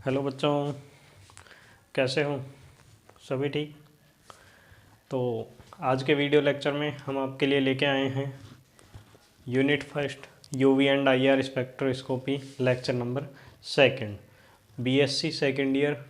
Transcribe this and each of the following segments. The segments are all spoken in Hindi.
हेलो बच्चों, कैसे हो? सभी ठीक? तो आज के वीडियो लेक्चर में हम आपके लिए लेके आए हैं unit first UV and IR spectroscopy lecture number second. BSc second year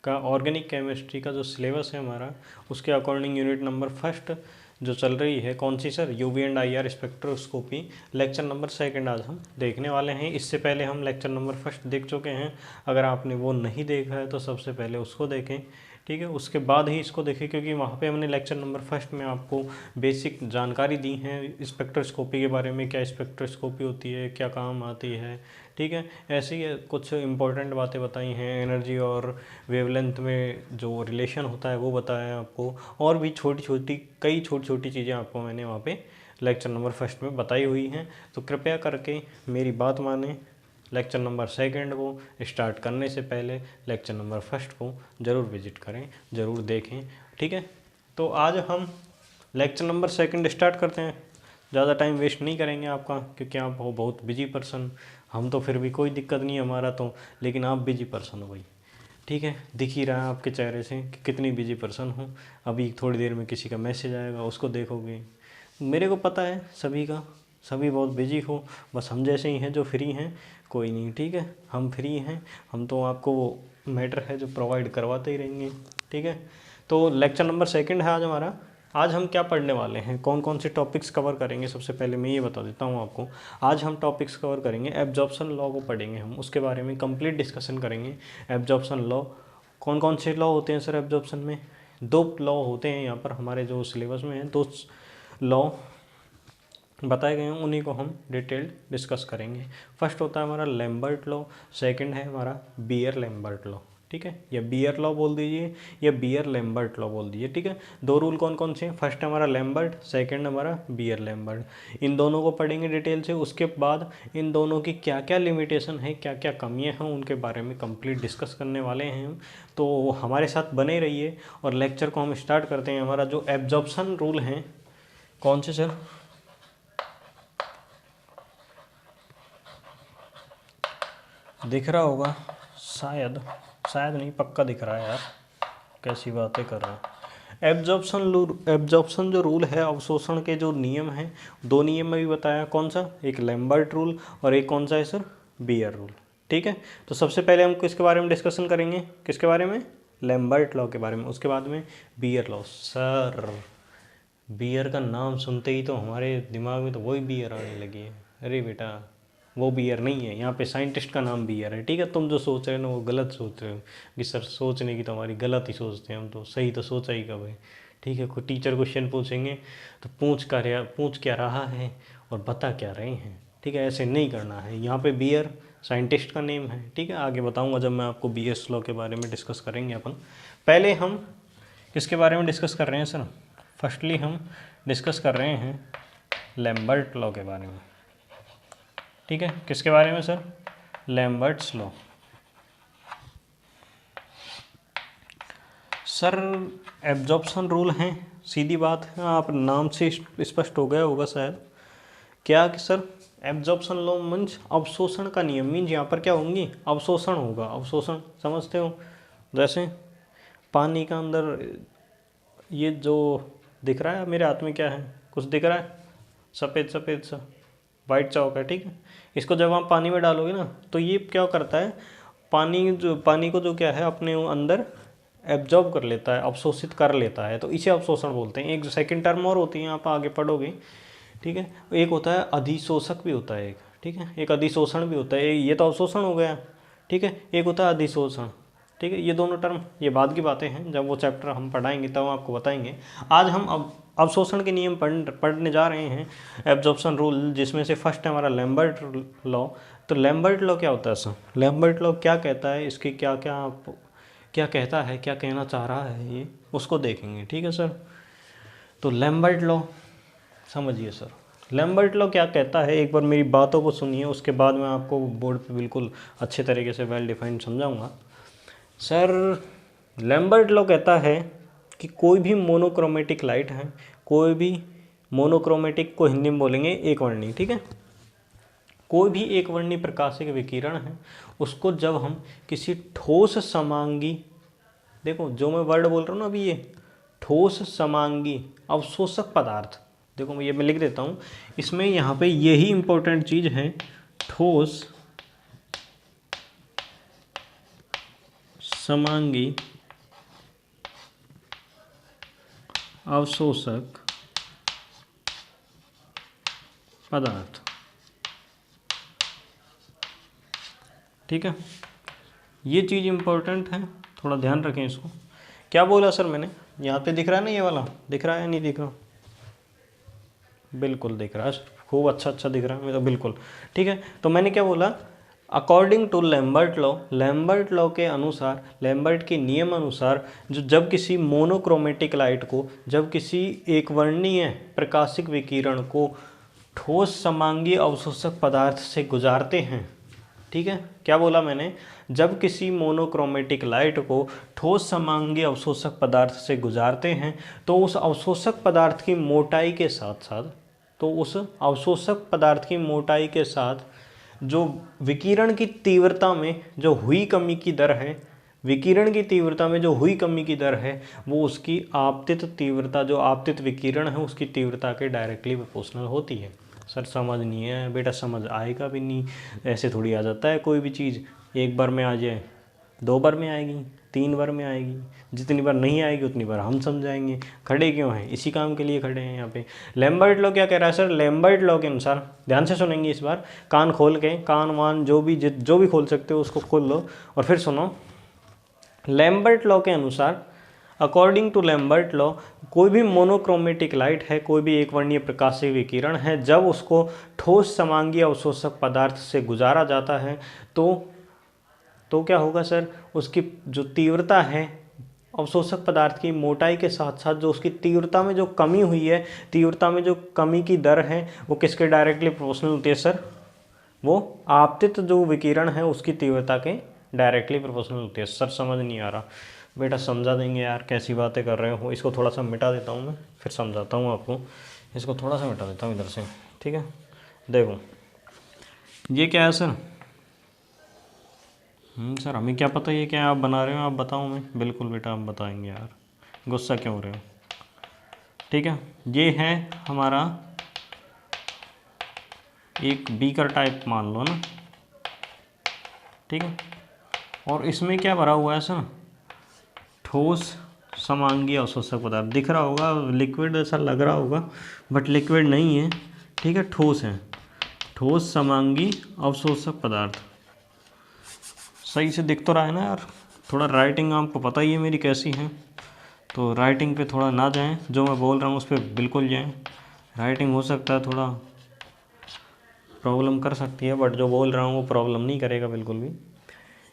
का ऑर्गेनिक केमिस्ट्री का जो सिलेबस है हमारा, उसके अकॉर्डिंग यूनिट नंबर फर्स्ट जो चल रही है, कौन सी sir? UV and IR spectroscopy lecture number second आज हम देखने वाले हैं। इससे पहले हम लेक्चर नंबर फर्स्ट देख चुके हैं। अगर आपने वो नहीं देखा है तो सबसे पहले उसको देखें, ठीक है, उसके बाद ही इसको देखें, क्योंकि वहाँ पे हमने लेक्चर नंबर फर्स्ट में आपको बेसिक जानकारी दी है स्पेक्ट्रोस्कोपी के बारे में, क्या स्पेक्ट्रोस्कोपी होती है, क्या काम आती है, ठीक है। ऐसी कुछ इंपॉर्टेंट बातें बताई हैं, एनर्जी और वेवलेंथ में जो रिलेशन होता है वो बताया आपको, और भी कई छोटी छोटी चीज़ें आपको मैंने वहाँ पे लेक्चर नंबर फर्स्ट में बताई हुई हैं। तो कृपया करके मेरी बात माने, लेक्चर नंबर सेकंड को स्टार्ट करने से पहले लेक्चर नंबर फर्स्ट को ज़रूर विजिट करें, ज़रूर देखें, ठीक है। तो आज हम लेक्चर नंबर सेकंड स्टार्ट करते हैं। ज़्यादा टाइम वेस्ट नहीं करेंगे आपका, क्योंकि आप हो बहुत बिजी पर्सन। हम तो फिर भी कोई दिक्कत नहीं है हमारा तो, लेकिन आप बिजी पर्सन हो भाई, ठीक है। दिख ही रहा है आपके चेहरे से कि कितनी बिजी पर्सन हो। अभी थोड़ी देर में किसी का मैसेज आएगा, उसको देखोगे। मेरे को पता है सभी का, सभी बहुत बिजी हो, बस हम जैसे ही हैं जो फ्री हैं। कोई नहीं, ठीक है, हम फ्री हैं, हम तो आपको वो मैटर है जो प्रोवाइड करवाते ही रहेंगे, ठीक है। तो लेक्चर नंबर सेकंड है आज हमारा। आज हम क्या पढ़ने वाले हैं, कौन कौन से टॉपिक्स कवर करेंगे, सबसे पहले मैं ये बता देता हूँ आपको। आज हम टॉपिक्स कवर करेंगे, एब्जॉर्प्शन लॉ को पढ़ेंगे हम, उसके बारे में कंप्लीट डिस्कशन करेंगे। एब्जॉर्प्शन लॉ, कौन कौन से लॉ होते हैं सर एब्जॉर्प्शन में? 2 लॉ होते हैं यहाँ पर हमारे जो सिलेबस में है, 2 लॉ बताए गए हैं, उन्हीं को हम डिटेल्ड डिस्कस करेंगे। फर्स्ट होता है हमारा लैम्बर्ट लॉ, सेकंड है हमारा बियर लैम्बर्ट लॉ, ठीक है। या बियर लॉ बोल दीजिए या बियर लैम्बर्ट लॉ बोल दीजिए, ठीक है। 2 रूल कौन कौन से हैं? फर्स्ट है हमारा लैम्बर्ट, सेकंड हमारा बियर लैम्बर्ट। इन दोनों को पढ़ेंगे डिटेल से। उसके बाद इन दोनों की क्या क्या लिमिटेशन है, क्या क्या कमियां हैं, उनके बारे में कंप्लीट डिस्कस करने वाले हैं हम। तो हमारे साथ बने रहिए और लेक्चर को हम स्टार्ट करते हैं। हमारा जो एब्जॉर्प्शन रूल हैं, कौन से सर? दिख रहा होगा शायद, शायद नहीं, पक्का दिख रहा है यार, कैसी बातें कर रहा है। एब्जॉर्प्शन जो रूल है, अवशोषण के जो नियम हैं, 2 नियम में भी बताया। कौन सा? एक लैम्बर्ट रूल और एक कौन सा है सर? बियर रूल, ठीक है। तो सबसे पहले हम किसके बारे में डिस्कशन करेंगे? किसके बारे में? लैम्बर्ट लॉ के बारे में। उसके बाद में बियर लॉ। सर बियर का नाम सुनते ही तो हमारे दिमाग में तो वही बियर आने लगी है। अरे बेटा, वो बियर नहीं है, यहाँ पे साइंटिस्ट का नाम बियर है, ठीक है। तुम जो सोच रहे हो ना वो गलत सोच रहे हो कि सर सोचने की तो हमारी गलत ही सोचते हैं हम, तो सही तो सोचा ही कब है, ठीक है। कोई टीचर क्वेश्चन पूछेंगे तो पूछ क्या रहा है और बता क्या रहे हैं, ठीक है। ऐसे नहीं करना है। यहाँ पे बियर साइंटिस्ट का नेम है, ठीक है। आगे बताऊँगा जब मैं आपको बीएस लॉ के बारे में डिस्कस करेंगे अपन। पहले हम किसके बारे में डिस्कस कर रहे हैं सर? फर्स्टली हम डिस्कस कर रहे हैं लैम्बर्ट लॉ के बारे में, ठीक है। किसके बारे में sir? Lambert's law. Sir absorption rule हैं, सीधी बात है, आप नाम से स्पष्ट हो गया होगा शायद। क्या कि सर एब्जॉर्प्शन लॉ मीन्स अवशोषण का नियम। मीन्स यहाँ पर क्या होंगी? अवशोषण होगा। अवशोषण समझते हो? जैसे पानी का अंदर ये जो दिख रहा है मेरे हाथ में, क्या है? कुछ दिख रहा है? सफ़ेद सफ़ेद सा वाइट चौक है, ठीक है। इसको जब आप पानी में डालोगे ना तो ये क्या करता है, पानी को जो क्या है अपने अंदर एब्जॉर्ब कर लेता है, अवशोषित कर लेता है, तो इसे अवशोषण बोलते हैं। एक सेकंड टर्म और होती है, आप आगे पढ़ोगे, ठीक है। एक होता है अधिशोषक भी होता है एक, ठीक है। एक अधिशोषण भी होता है, ये तो अवशोषण हो गया, ठीक है। एक होता है अधिशोषण, ठीक है। ये दोनों टर्म ये बाद की बातें हैं, जब वो चैप्टर हम पढ़ाएंगे तब आपको बताएंगे। आज हम अब अवशोषण के नियम पढ़ने जा रहे हैं, एब्जॉर्प्शन रूल, जिसमें से फर्स्ट है हमारा लैम्बर्ट लॉ। तो लैम्बर्ट लॉ क्या होता है सर? लैम्बर्ट लॉ क्या कहता है, इसकी क्या क्या कहता है, क्या कहना चाह रहा है ये, उसको देखेंगे, ठीक है सर। तो लैम्बर्ट लॉ समझिए सर, लैम्बर्ट लॉ क्या कहता है, एक बार मेरी बातों को सुनिए, उसके बाद मैं आपको बोर्ड पे बिल्कुल अच्छे तरीके से वेल डिफाइंड समझाऊंगा। सर लैम्बर्ट लॉ कहता है कि कोई भी मोनोक्रोमेटिक लाइट है, कोई भी मोनोक्रोमेटिक को हिंदी में बोलेंगे एक वर्णी, ठीक है। कोई भी एक वर्णी प्रकाशिक विकिरण है उसको जब हम किसी ठोस समांगी, देखो जो मैं वर्ड बोल रहा हूँ ना अभी, ये ठोस समांगी अवशोषक पदार्थ, देखो ये मैं लिख देता हूँ इसमें, यहाँ पे यही इंपॉर्टेंट चीज़ है, ठोस समांगी अवशोषक पदार्थ। ठीक है, ये चीज़ इंपॉर्टेंट है, थोड़ा ध्यान रखें इसको। क्या बोला सर मैंने, यहाँ पे दिख रहा है ना, ये वाला दिख रहा है या नहीं दिख रहा? बिल्कुल दिख रहा है सर, खूब अच्छा दिख रहा है मेरा, बिल्कुल ठीक है। तो मैंने क्या बोला, according to Lambert law, Lambert law के अनुसार, लैम्बर्ट के नियम अनुसार, जो जब किसी मोनोक्रोमेटिक लाइट को, जब किसी एक वर्णीय प्रकाशिक विकिरण को ठोस समांगी अवशोषक पदार्थ से गुजारते हैं, ठीक है, क्या बोला मैंने, जब किसी मोनोक्रोमेटिक लाइट को ठोस समांगी अवशोषक पदार्थ से गुजारते हैं तो उस अवशोषक पदार्थ की मोटाई के साथ साथ, तो उस अवशोषक पदार्थ की मोटाई के साथ जो विकिरण की तीव्रता में जो हुई कमी की दर है, विकिरण की तीव्रता में जो हुई कमी की दर है, वो उसकी आपतित तीव्रता, जो आपतित विकिरण है उसकी तीव्रता के डायरेक्टली प्रोपोर्शनल होती है। सर समझ नहीं है बेटा, समझ आएगा भी नहीं, ऐसे थोड़ी आ जाता है कोई भी चीज़, एक बार में आ जाए, 2 बार में आएगी, 3 बार में आएगी, जितनी बार नहीं आएगी उतनी बार हम समझाएंगे। खड़े क्यों हैं, इसी काम के लिए खड़े हैं यहाँ पे। लैम्बर्ट लॉ क्या कह रहा है सर, लैम्बर्ट लॉ के अनुसार, ध्यान से सुनेंगे इस बार, कान खोल के, कान वान जो भी खोल सकते हो उसको खोल लो और फिर सुनो। लैम्बर्ट लॉ के अनुसार, अकॉर्डिंग टू लैम्बर्ट लॉ, कोई भी मोनोक्रोमेटिक लाइट है, कोई भी एक वर्णीय प्रकाशीय विकिरण है, जब उसको ठोस समांगी अवशोषक पदार्थ से गुजारा जाता है तो क्या होगा सर, उसकी जो तीव्रता है अवशोषक पदार्थ की मोटाई के साथ साथ जो उसकी तीव्रता में जो कमी हुई है, तीव्रता में जो कमी की दर है वो किसके डायरेक्टली प्रोपोर्शनल होती है सर, वो आपतित जो विकिरण है उसकी तीव्रता के डायरेक्टली प्रोपोर्शनल होती है। सर समझ नहीं आ रहा बेटा, समझा देंगे यार, कैसी बातें कर रहे हो। इसको थोड़ा सा मिटा देता हूँ मैं, फिर समझाता हूँ आपको। इसको थोड़ा सा मिटा देता हूँ इधर से, ठीक है। देखो ये क्या है सर, सर हमें क्या पता ये क्या है, आप बना रहे हो, आप बताओ। मैं बिल्कुल बेटा आप बताएंगे यार, गुस्सा क्यों हो रहे हो। ठीक है, ये है हमारा एक बीकर टाइप मान लो ना, ठीक है, और इसमें क्या भरा हुआ है सर, ठोस समांगी अवशोषक पदार्थ। दिख रहा होगा लिक्विड ऐसा लग रहा होगा, बट लिक्विड नहीं है, ठीक है, ठोस है, ठोस समांगी अवशोषक पदार्थ। सही से दिख तो रहा है ना यार। थोड़ा राइटिंग आपको पता ही है मेरी कैसी है, तो राइटिंग पे थोड़ा ना जाएं, जो मैं बोल रहा हूँ उस पर बिल्कुल जाएं। राइटिंग हो सकता है थोड़ा प्रॉब्लम कर सकती है, बट जो बोल रहा हूँ वो प्रॉब्लम नहीं करेगा बिल्कुल भी।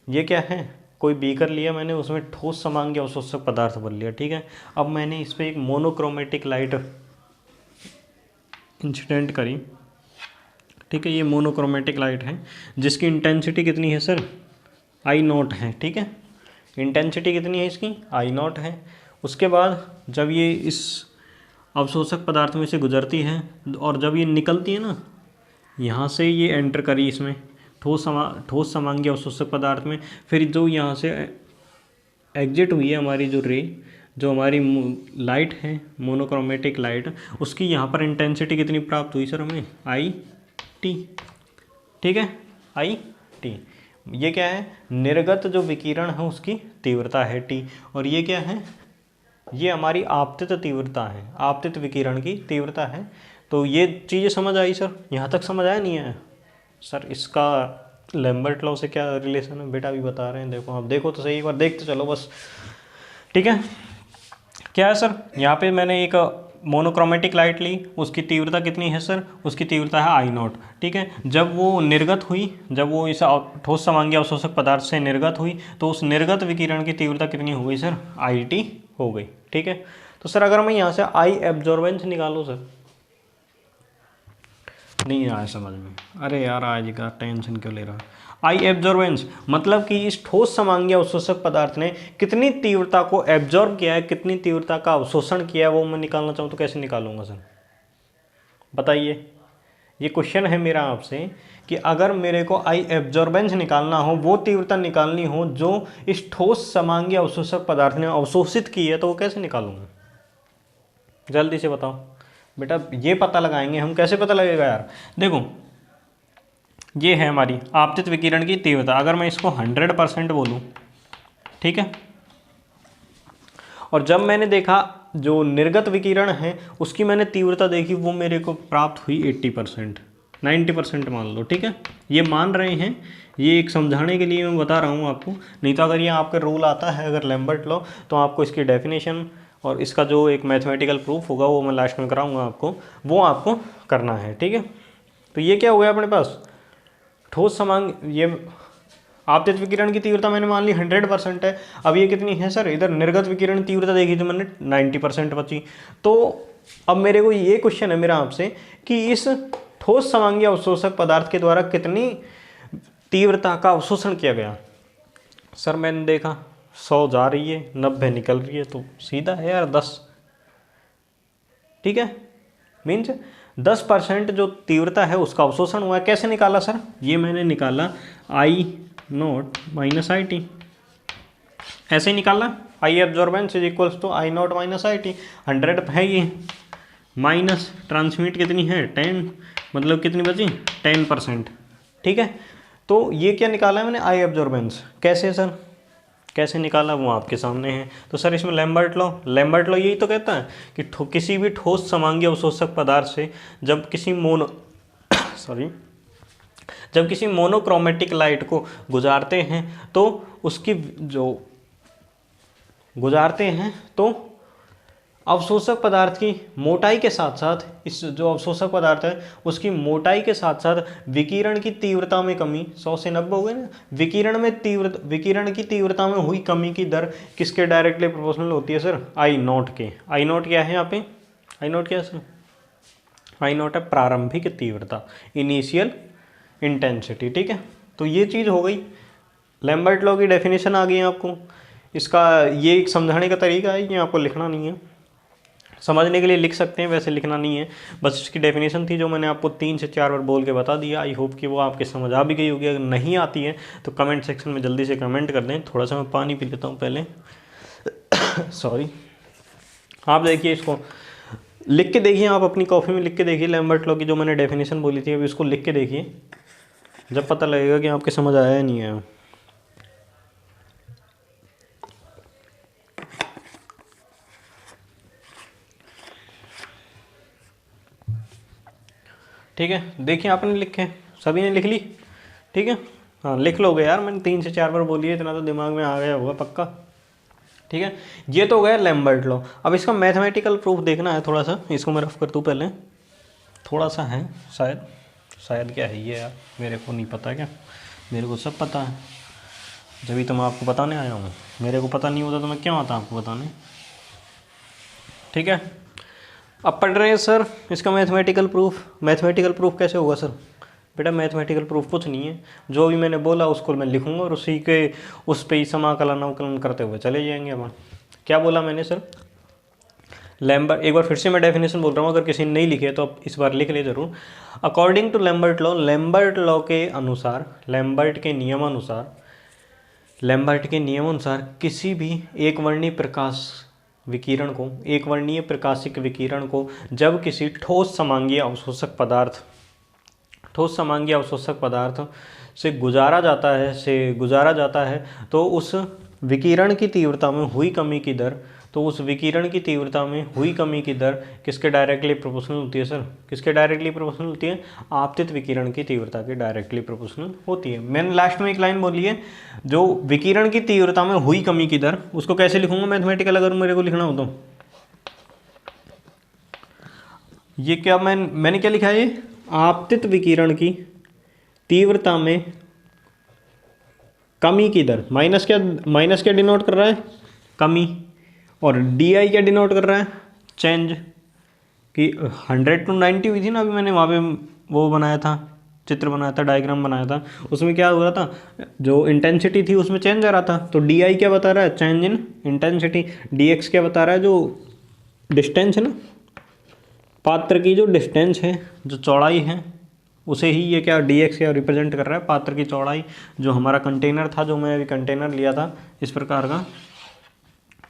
ये क्या है, कोई बीकर लिया मैंने, उसमें ठोस समांगी अवशोषक पदार्थ भर लिया, ठीक है। अब मैंने इस पर एक मोनोक्रोमेटिक लाइट इंसिडेंट करी, ठीक है। ये मोनोक्रोमेटिक लाइट है जिसकी इंटेंसिटी कितनी है सर, I0 है, ठीक है। इंटेंसिटी कितनी है इसकी, I0 है। उसके बाद जब ये इस अवशोषक पदार्थ में से गुजरती है और जब ये निकलती है ना, यहाँ से ये एंटर करी इसमें ठोस समांगी अवशोषक पदार्थ में, फिर जो यहाँ से एग्जिट हुई है हमारी जो रे, जो हमारी लाइट है मोनोक्रोमेटिक लाइट, उसकी यहाँ पर इंटेंसिटी कितनी प्राप्त हुई सर हमें, IT, ठीक है, IT। ये क्या है, निर्गत जो विकिरण है उसकी तीव्रता है T, और ये क्या है, ये हमारी आपतित तीव्रता है, आपतित विकिरण की तीव्रता है। तो ये चीज़ें समझ आई सर, यहाँ तक समझ आया नहीं है सर? इसका लैम्बर्ट लॉ से क्या रिलेशन है बेटा, अभी बता रहे हैं, देखो आप देखो तो सही, एक बार देखते चलो बस, ठीक है। क्या है सर, यहाँ पे मैंने एक मोनोक्रोमेटिक लाइट ली, उसकी तीव्रता कितनी है सर, उसकी तीव्रता है I0, ठीक है। जब वो निर्गत हुई, जब वो इस ठोस समांगी अवशोषक पदार्थ से निर्गत हुई, तो उस निर्गत विकिरण की तीव्रता कितनी हो गई सर, IT हो गई, ठीक है। तो सर अगर मैं यहाँ से I एब्जॉर्बेंस निकालूँ सर, नहीं आया समझ में, अरे यार आज का टेंशन क्यों ले रहा है। I एब्जॉर्बेंस मतलब कि इस ठोस समांगी अवशोषक पदार्थ ने कितनी तीव्रता को एब्जॉर्ब किया है, कितनी तीव्रता का अवशोषण किया है, वो मैं निकालना चाहूँ तो कैसे निकालूंगा सर, बताइए। ये क्वेश्चन है मेरा आपसे कि अगर मेरे को आई एब्जॉर्बेंस निकालना हो, वो तीव्रता निकालनी हो जो इस ठोस समांगी अवशोषक पदार्थ ने अवशोषित की है, तो वो कैसे निकालूंगा? जल्दी से बताओ बेटा। ये पता लगाएंगे हम, कैसे पता लगेगा यार? देखो ये है हमारी आपतित विकिरण की तीव्रता। अगर मैं इसको 100% बोलूँ, ठीक है, और जब मैंने देखा जो निर्गत विकिरण है उसकी मैंने तीव्रता देखी, वो मेरे को प्राप्त हुई 80%, 90% मान लो, ठीक है। ये मान रहे हैं, ये एक समझाने के लिए मैं बता रहा हूँ आपको। नहीं तो अगर ये आपका रूल आता है, अगर लैम्बर्ट लॉ, तो आपको इसकी डेफिनेशन और इसका जो एक मैथमेटिकल प्रूफ होगा वो मैं लास्ट में कराऊंगा आपको, वो आपको करना है, ठीक है। तो ये क्या हो गया अपने पास, ठोस समांग, ये आपतित विकिरण की तीव्रता मैंने मान ली 100% है। अब ये कितनी है सर? इधर निर्गत विकिरण तीव्रता देखी तो मैंने 90% बची। तो अब मेरे को ये क्वेश्चन है मेरा आपसे कि इस ठोस समांगी अवशोषक पदार्थ के द्वारा कितनी तीव्रता का अवशोषण किया गया? सर मैंने देखा 100 जा रही है, 90 निकल रही है, तो सीधा है यार 10, ठीक है। मीन्स 10% जो तीव्रता है उसका अवशोषण हुआ है। कैसे निकाला सर? ये मैंने निकाला I0 - IT, ऐसे ही निकाला। I absorbance is equals to I0 - IT। 100 है ये, माइनस ट्रांसमिट कितनी है 10, मतलब कितनी बची 10%, ठीक है। तो ये क्या निकाला है मैंने, आई एब्जॉर्बेंस। कैसे सर, कैसे निकाला वो आपके सामने है। तो सर इसमें लैम्बर्ट लॉ यही तो कहता है कि किसी भी ठोस समांगी अवशोषक पदार्थ से जब किसी जब किसी मोनोक्रोमेटिक लाइट को गुजारते हैं तो उसकी जो गुजारते हैं तो अवशोषक पदार्थ की मोटाई के साथ साथ, इस जो अवशोषक पदार्थ है उसकी मोटाई के साथ साथ विकिरण की तीव्रता में कमी, 100 से 90 हो गए ना, विकिरण की तीव्रता में हुई कमी की दर किसके डायरेक्टली प्रोपोर्शनल होती है सर? I0 के। I0 क्या है यहाँ पे? I0 क्या है सर? I0 है प्रारंभिक तीव्रता, इनिशियल इंटेंसिटी, ठीक है। तो ये चीज़ हो गई, लैम्बर्ट लॉ की डेफिनेशन आ गई है आपको। इसका ये एक समझाने का तरीका है, ये आपको लिखना नहीं है, समझने के लिए लिख सकते हैं, वैसे लिखना नहीं है। बस इसकी डेफिनेशन थी जो मैंने आपको 3 से 4 बार बोल के बता दिया। आई होप कि वो आपके समझ आ भी गई होगी। अगर नहीं आती है तो कमेंट सेक्शन में जल्दी से कमेंट कर दें। थोड़ा सा मैं पानी पी लेता हूँ पहले सॉरी। आप देखिए, इसको लिख के देखिए, आप अपनी कॉफ़ी में लिख के देखिए लैम्बर्ट लॉ की जो मैंने डेफिनेशन बोली थी, अभी इसको लिख के देखिए, जब पता लगेगा कि आपके समझ आया या नहीं आया। ठीक है, देखिए आपने लिखे, सभी ने लिख ली, ठीक है। हाँ लिख लोगे यार, मैंने 3 से 4 बार बोली है, इतना तो दिमाग में आ गया होगा पक्का, ठीक है। ये तो हो गया लैम्बर्ट लॉ। अब इसका मैथमेटिकल प्रूफ देखना है थोड़ा सा, इसको मैं रफ कर दूँ पहले, थोड़ा सा है शायद क्या है ये यार, मेरे को नहीं पता क्या, मेरे को सब पता है, जब तो मैं आपको बताने आया हूँ। मेरे को पता नहीं होता तो मैं क्यों आता आपको बताने, ठीक है। अब पढ़ रहे हैं सर इसका मैथमेटिकल प्रूफ कैसे होगा सर? बेटा मैथमेटिकल प्रूफ कुछ नहीं है, जो भी मैंने बोला उसको मैं लिखूंगा और उसी के उस पे ही समाकलन अवकलन करते हुए चले जाएंगे अपन। क्या बोला मैंने सर? लैम्बर्ट, एक बार फिर से मैं डेफिनेशन बोल रहा हूँ, अगर किसी ने नहीं लिखे तो आप इस बार लिख ले जरूर। अकॉर्डिंग टू लैम्बर्ट लॉ के अनुसार, लैम्बर्ट के नियम अनुसार किसी भी एक वर्णीय प्रकाशिक विकिरण को जब किसी ठोस समांगीय अवशोषक पदार्थ से गुजारा जाता है तो उस विकिरण की तीव्रता में हुई कमी की दर किसके डायरेक्टली प्रोपोर्शनल होती है सर? किसके डायरेक्टली प्रोपोर्शनल होती है? आपतित विकिरण की तीव्रता के डायरेक्टली प्रोपोर्शनल होती है। मैंने लास्ट में एक लाइन बोली है, जो विकिरण की तीव्रता में हुई कमी की दर, उसको कैसे लिखूंगा मैथमेटिकल अगर मेरे को लिखना हो तो? ये क्या मैंने क्या लिखा है? आपतित विकिरण की तीव्रता में कमी की दर, माइनस क्या डिनोट कर रहा है? कमी, और डी क्या डिनोट कर रहा है? चेंज। कि 100 to 90 हुई थी ना, अभी मैंने वहाँ पे वो बनाया था, चित्र बनाया था, डायग्राम बनाया था, उसमें क्या हो रहा था, जो इंटेंसिटी थी उसमें चेंज आ रहा था। तो डी क्या बता रहा है? Change in intensity. डी क्या बता रहा है? जो डिस्टेंस है ना, पात्र की जो डिस्टेंस है, जो चौड़ाई है, उसे ही ये क्या डी एक्स क्या रिप्रेजेंट कर रहा है, पात्र की चौड़ाई। जो हमारा कंटेनर था, जो मैं अभी कंटेनर लिया था इस प्रकार का,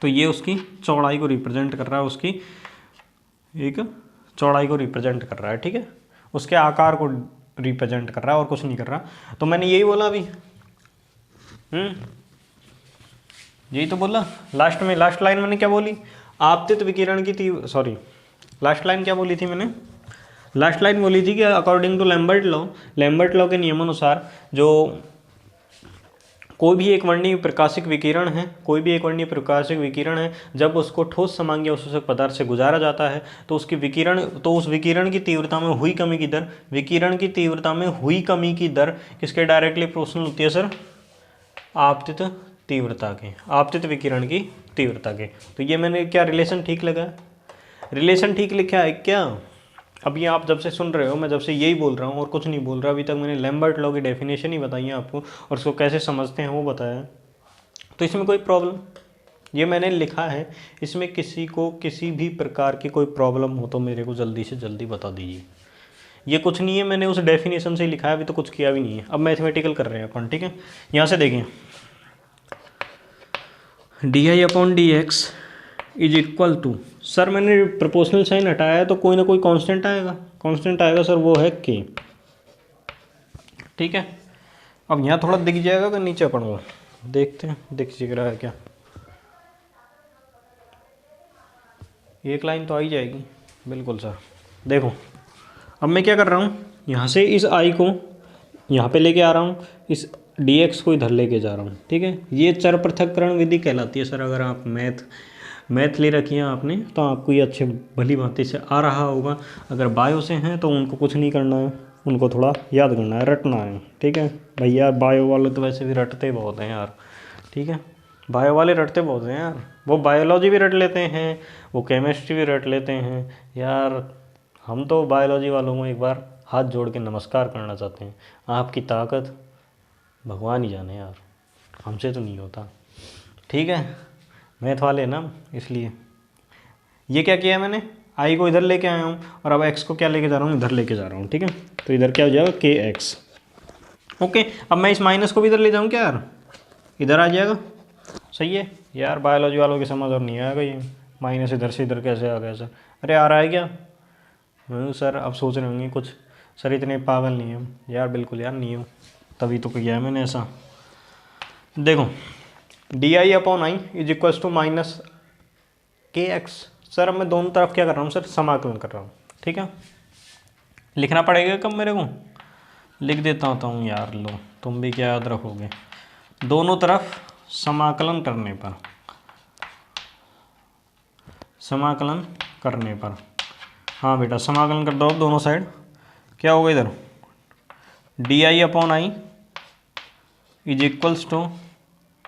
तो ये उसकी चौड़ाई को रिप्रेजेंट कर रहा है, उसकी एक चौड़ाई को रिप्रेजेंट कर रहा है, ठीक है, उसके आकार को रिप्रेजेंट कर रहा है और कुछ नहीं कर रहा। तो मैंने यही बोला अभी, यही तो बोला लास्ट में। लास्ट लाइन मैंने क्या बोली, आपतित विकिरण की सॉरी लास्ट लाइन क्या बोली थी मैंने, लास्ट लाइन बोली थी कि अकॉर्डिंग टू लैम्बर्ट लॉ के नियमानुसार जो कोई भी एक वर्णीय प्रकाशिक विकिरण है, कोई भी एक वर्णीय प्रकाशिक विकिरण है, जब उसको ठोस समांग या अवशोषक पदार्थ से गुजारा जाता है तो उसकी विकिरण, तो उस विकिरण की तीव्रता में हुई कमी की दर, विकिरण की तीव्रता में हुई कमी की दर किसके डायरेक्टली प्रोपोर्शनल होती है सर, आपतित तीव्रता के, आपतित विकिरण की तीव्रता के। तो ये मैंने क्या रिलेशन ठीक लगा, रिलेशन ठीक लिखा है क्या। अभी आप जब से सुन रहे हो, मैं जब से यही बोल रहा हूँ और कुछ नहीं बोल रहा, अभी तक मैंने लैम्बर्ट लॉ की डेफिनेशन ही बताई है आपको और उसको कैसे समझते हैं वो बताया है। तो इसमें कोई प्रॉब्लम, ये मैंने लिखा है, इसमें किसी को किसी भी प्रकार की कोई प्रॉब्लम हो तो मेरे को जल्दी से जल्दी बता दीजिए। ये कुछ नहीं है, मैंने उस डेफिनेशन से ही लिखा है, अभी तो कुछ किया भी नहीं है। अब मैथमेटिकल कर रहे हैं अपन, ठीक है। यहाँ से देखें, D I upon D X is equal to, sir मैंने प्रोपोर्शनल साइन हटाया है तो कोई ना कोई कांस्टेंट आएगा, कांस्टेंट आएगा सर, वो है के, ठीक है। अब यहाँ थोड़ा दिख जाएगा कि नीचे अपन वो देखते हैं, दिख रहा है क्या, एक लाइन तो आ ही जाएगी, बिल्कुल सर। देखो अब मैं क्या कर रहा हूँ, यहाँ से इस आई को यहाँ पे लेके आ रहा हूँ, इस डी एक्स को इधर लेके जा रहा हूँ, ठीक है। ये चर पृथक्करण विधि कहलाती है सर। अगर आप मैथ ले रखी है आपने तो आपको ये अच्छे भली भांति से आ रहा होगा। अगर बायो से हैं तो उनको कुछ नहीं करना है, उनको थोड़ा याद करना है, रटना है, ठीक है भैया। बायो वाले तो वैसे भी रटते बहुत हैं यार, ठीक है, बायो वाले रटते बहुत हैं यार, वो बायोलॉजी भी रट लेते हैं, वो केमिस्ट्री भी रट लेते हैं यार। हम तो बायोलॉजी वालों को एक बार हाथ जोड़ के नमस्कार करना चाहते हैं, आपकी ताकत भगवान ही जाने यार, हमसे तो नहीं होता, ठीक है। मैथ वाले ना, इसलिए ये क्या किया मैंने, आई को इधर लेके आया हूँ और अब एक्स को क्या लेके जा रहा हूँ, इधर लेके जा रहा हूँ, ठीक है। तो इधर क्या हो जाएगा, के एक्स, ओके। अब मैं इस माइनस को भी इधर ले जाऊँ क्या यार, इधर आ जाएगा, सही है यार। बायोलॉजी वालों की समझ और नहीं आएगा, ये माइनस इधर से इधर कैसे आ गया सर, अरे आ रहा है क्या सर। अब सोच रहे होंगे कुछ, सर इतने पागल नहीं हम यार, बिल्कुल यार नहीं हो, तभी तो किया है मैंने ऐसा। देखो D I upon I is equals to minus K X. Sir अब मैं दोनों तरफ क्या कर रहा हूँ सर, समाकलन कर रहा हूँ, ठीक है। लिखना पड़ेगा कब मेरे को, लिख देता हूँ यार, लो तुम भी क्या याद रखोगे। दोनों तरफ समाकलन करने पर, समाकलन करने पर, हाँ बेटा समाकलन कर दो अब दोनों साइड। क्या होगा इधर, D I upon I is equals to,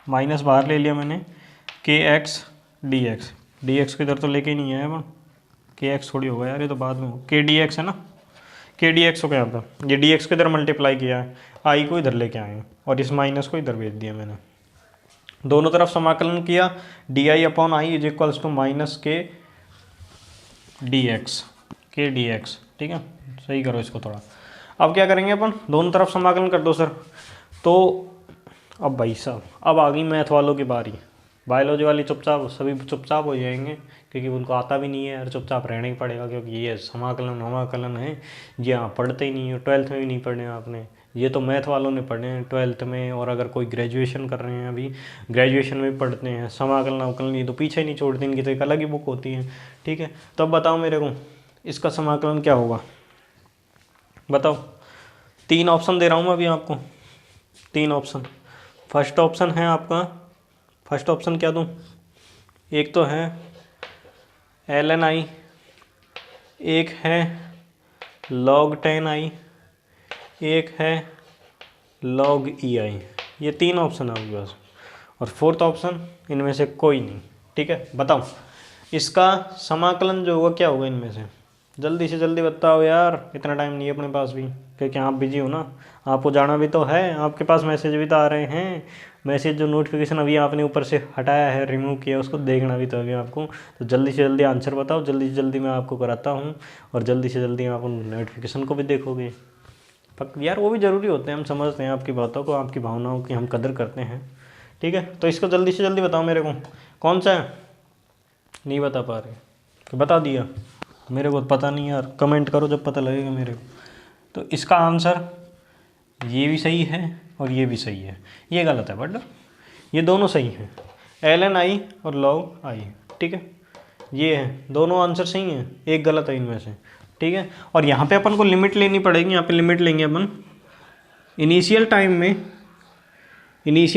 minus बाहर ले लिया मैंने, K X D X, D X को इधर तो लेके ही नहीं आया अपन, के एक्स थोड़ी होगा यार, ये तो बाद में हो, के डी एक्स है ना, के डी एक्स को क्या था, ये डी एक्स को इधर मल्टीप्लाई किया है, आई को इधर लेके आए और इस माइनस को इधर भेज दिया मैंने। दोनों तरफ समाकलन किया, D I upon I is equals to minus K D X, K D X, ठीक है। सही करो इसको थोड़ा। अब क्या करेंगे अपन, दोनों तरफ समाकलन कर दो सर। तो अब भाई साहब अब आ गई मैथ वालों की बारी, बायोलॉजी वाली चुपचाप, सभी चुपचाप हो जाएंगे क्योंकि उनको आता भी नहीं है यार, चुपचाप रहना ही पड़ेगा क्योंकि ये समाकलन वमाकलन है, ये आप पढ़ते ही नहीं हो, 12th में भी नहीं पढ़े आपने, ये तो मैथ वालों ने पढ़े हैं 12th में। और अगर कोई ग्रेजुएशन कर रहे हैं अभी, ग्रेजुएशन में पढ़ते हैं समाकलन अवकलन, ये तो पीछे ही नहीं छोड़ते, इनकी तो एक अलग ही बुक होती है, ठीक है। तो अब बताओ मेरे को इसका समाकलन क्या होगा, बताओ। 3 ऑप्शन दे रहा हूँ मैं अभी आपको, 3 ऑप्शन। फर्स्ट ऑप्शन है आपका, फर्स्ट ऑप्शन क्या दूँ, एक तो है ln i, एक है log 10i, एक है log ei, ये 3 ऑप्शन है आपके पास। और फोर्थ ऑप्शन इनमें से कोई नहीं, ठीक है। बताओ इसका समाकलन जो होगा क्या होगा इनमें से, जल्दी से जल्दी बताओ यार, इतना टाइम नहीं है अपने पास भी क्योंकि आप बिजी हो ना, आपको जाना भी तो है, आपके पास मैसेज भी तो आ रहे हैं, मैसेज जो नोटिफिकेशन अभी आपने ऊपर से हटाया है, रिमूव किया, उसको देखना भी तो है आपको। तो जल्दी से जल्दी आंसर बताओ, जल्दी से जल्दी मैं आपको कराता हूँ और जल्दी से जल्दी आप उन नोटिफिकेशन को भी देखोगे, यार वो भी ज़रूरी होते हैं, हम समझते हैं आपकी बातों को, आपकी भावनाओं की हम कदर करते हैं, ठीक है। तो इसको जल्दी से जल्दी बताओ मेरे को, कौन सा है? नहीं बता पा रहे तो बता दिया, मेरे को पता नहीं यार, कमेंट करो जब पता लगेगा मेरे को। तो इसका आंसर ये भी सही है और ये भी सही है, ये गलत है बट ये दोनों सही हैं, ln i और log i, ठीक है। ये है, दोनों आंसर सही हैं, एक गलत है इनमें से, ठीक है। और यहाँ पे अपन को लिमिट लेनी पड़ेगी, यहाँ पे लिमिट लेंगे अपन इनिशियल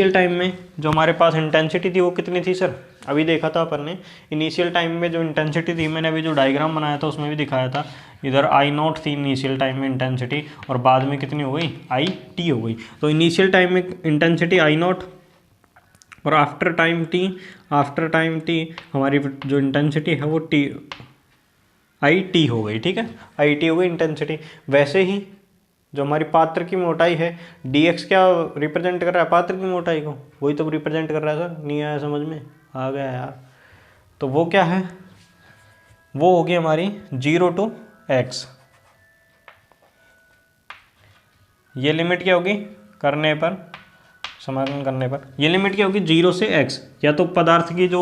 टाइम में जो हमारे पास इंटेंसिटी थी वो कितनी थी सर? अभी देखा था अपन ने, इनिशियल टाइम में जो इंटेंसिटी थी, मैंने अभी जो डायग्राम बनाया था उसमें भी दिखाया था, इधर आई नॉट थी इनिशियल टाइम में इंटेंसिटी, और बाद में कितनी हो गई? आई टी हो गई। तो इनिशियल टाइम में इंटेंसिटी आई नॉट, और आफ्टर टाइम टी हमारी जो इंटेंसिटी है वो टी आई टी हो गई, ठीक है, आई टी हो गई इंटेंसिटी। वैसे ही जो हमारी पात्र की मोटाई है, डी एक्स क्या रिप्रेजेंट कर रहा है? पात्र की मोटाई को, वही तो रिप्रेजेंट कर रहा है सर। नहीं आया समझ में? आ गया यार। तो वो क्या है? वो होगी हमारी 0 to x। ये लिमिट क्या होगी करने पर, समाकलन करने पर, ये लिमिट क्या होगी 0 से x। या तो पदार्थ की जो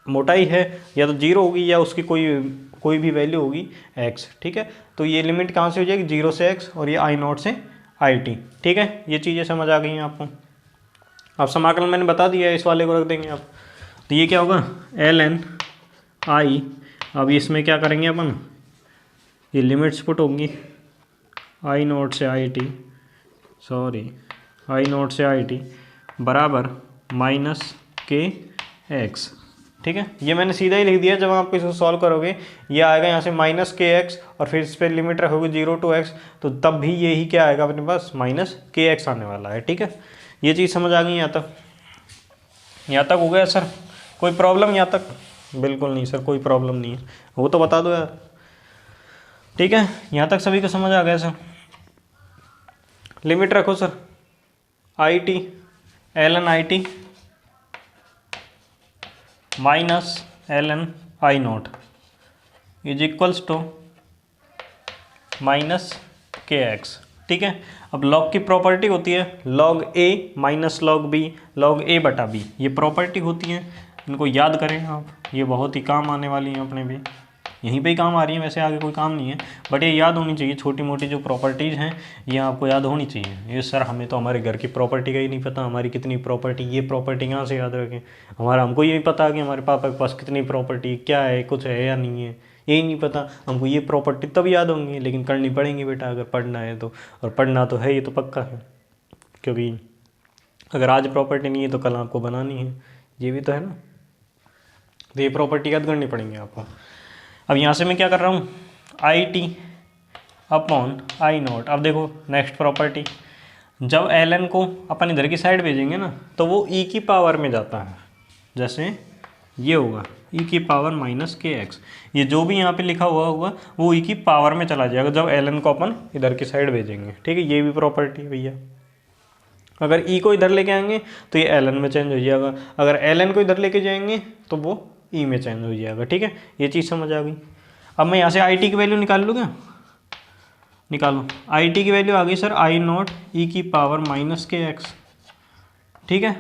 मोटाई है या तो 0 होगी या उसकी कोई भी वैल्यू होगी x, ठीक है। तो ये लिमिट कहाँ से हो जाएगी? 0 से x, और ये आई नॉट से आई टी, ठीक है। ये चीज़ें समझ आ गई हैं आपको। अब समाकलन मैंने बता दिया है, इस वाले को रख देंगे आप। तो ये क्या होगा? ln i। अब इसमें क्या करेंगे अपन? ये लिमिट्स पुट होंगी आई नॉट से आई टी, आई नॉट से आई टी बराबर माइनस के एक्स, ठीक है। ये मैंने सीधा ही लिख दिया, जब आप इसको सॉल्व करोगे ये आएगा यहाँ से माइनस के एक्स, और फिर इस पर लिमिट रखोगे 0 to x, तो तब भी यही क्या आएगा अपने पास? माइनस के एक्स आने वाला है, ठीक है। ये चीज़ समझ आ गई यहाँ तक? यहाँ तक हो गया सर? कोई प्रॉब्लम यहाँ तक? बिल्कुल नहीं सर, कोई प्रॉब्लम नहीं है, वो तो बता दो यार, ठीक है। यहाँ तक सभी को समझ आ गया सर? लिमिट रखो sir, I T ln I T minus ln I nought is equals to minus K X, ठीक है। अब लॉग की प्रॉपर्टी होती है log a minus log b, log a बटा b, ये प्रॉपर्टी होती है, इनको याद करें आप, ये बहुत ही काम आने वाली हैं अपने भी, यहीं पे ही काम आ रही है, वैसे आगे कोई काम नहीं है, बट ये याद होनी चाहिए। छोटी मोटी जो प्रॉपर्टीज़ हैं ये आपको याद होनी चाहिए। ये सर हमें तो हमारे घर की प्रॉपर्टी का ही नहीं पता, हमारी कितनी प्रॉपर्टी, ये प्रॉपर्टी कहाँ से याद रखें? हमको ये पता कि हमारे पापा के पास कितनी प्रॉपर्टी, क्या है, कुछ है या नहीं है, यही नहीं पता हमको। ये प्रॉपर्टी तब याद होंगी, लेकिन करनी पड़ेंगी बेटा, अगर पढ़ना है तो, और पढ़ना तो है, ये तो पक्का है, क्योंकि अगर आज प्रॉपर्टी नहीं है तो कल आपको बनानी है, ये भी तो है ना। तो ये प्रॉपर्टी याद करनी पड़ेंगी आपको। अब यहाँ से मैं क्या कर रहा हूँ? आई टी अपॉन आई नॉट। अब देखो नेक्स्ट प्रॉपर्टी, जब ln को अपन इधर की साइड भेजेंगे ना तो वो e की पावर में जाता है, जैसे ये होगा e की पावर माइनस के एक्स, ये जो भी यहाँ पे लिखा हुआ होगा वो e की पावर में चला जाएगा जब ln को अपन इधर की साइड भेजेंगे, ठीक है। ये भी प्रॉपर्टी है भैया। अगर e को इधर लेके आएंगे तो ये ln में चेंज हो जाएगा, अगर ln को इधर लेके जाएंगे तो वो ई में चेंज हो जाएगा, ठीक है। ये चीज़ समझ आ गई। अब मैं यहाँ से आई टी की वैल्यू निकाल लूँ क्या? निकालो। आई टी की वैल्यू आ गई सर आई नॉट ई की पावर माइनस के एक्स, ठीक है।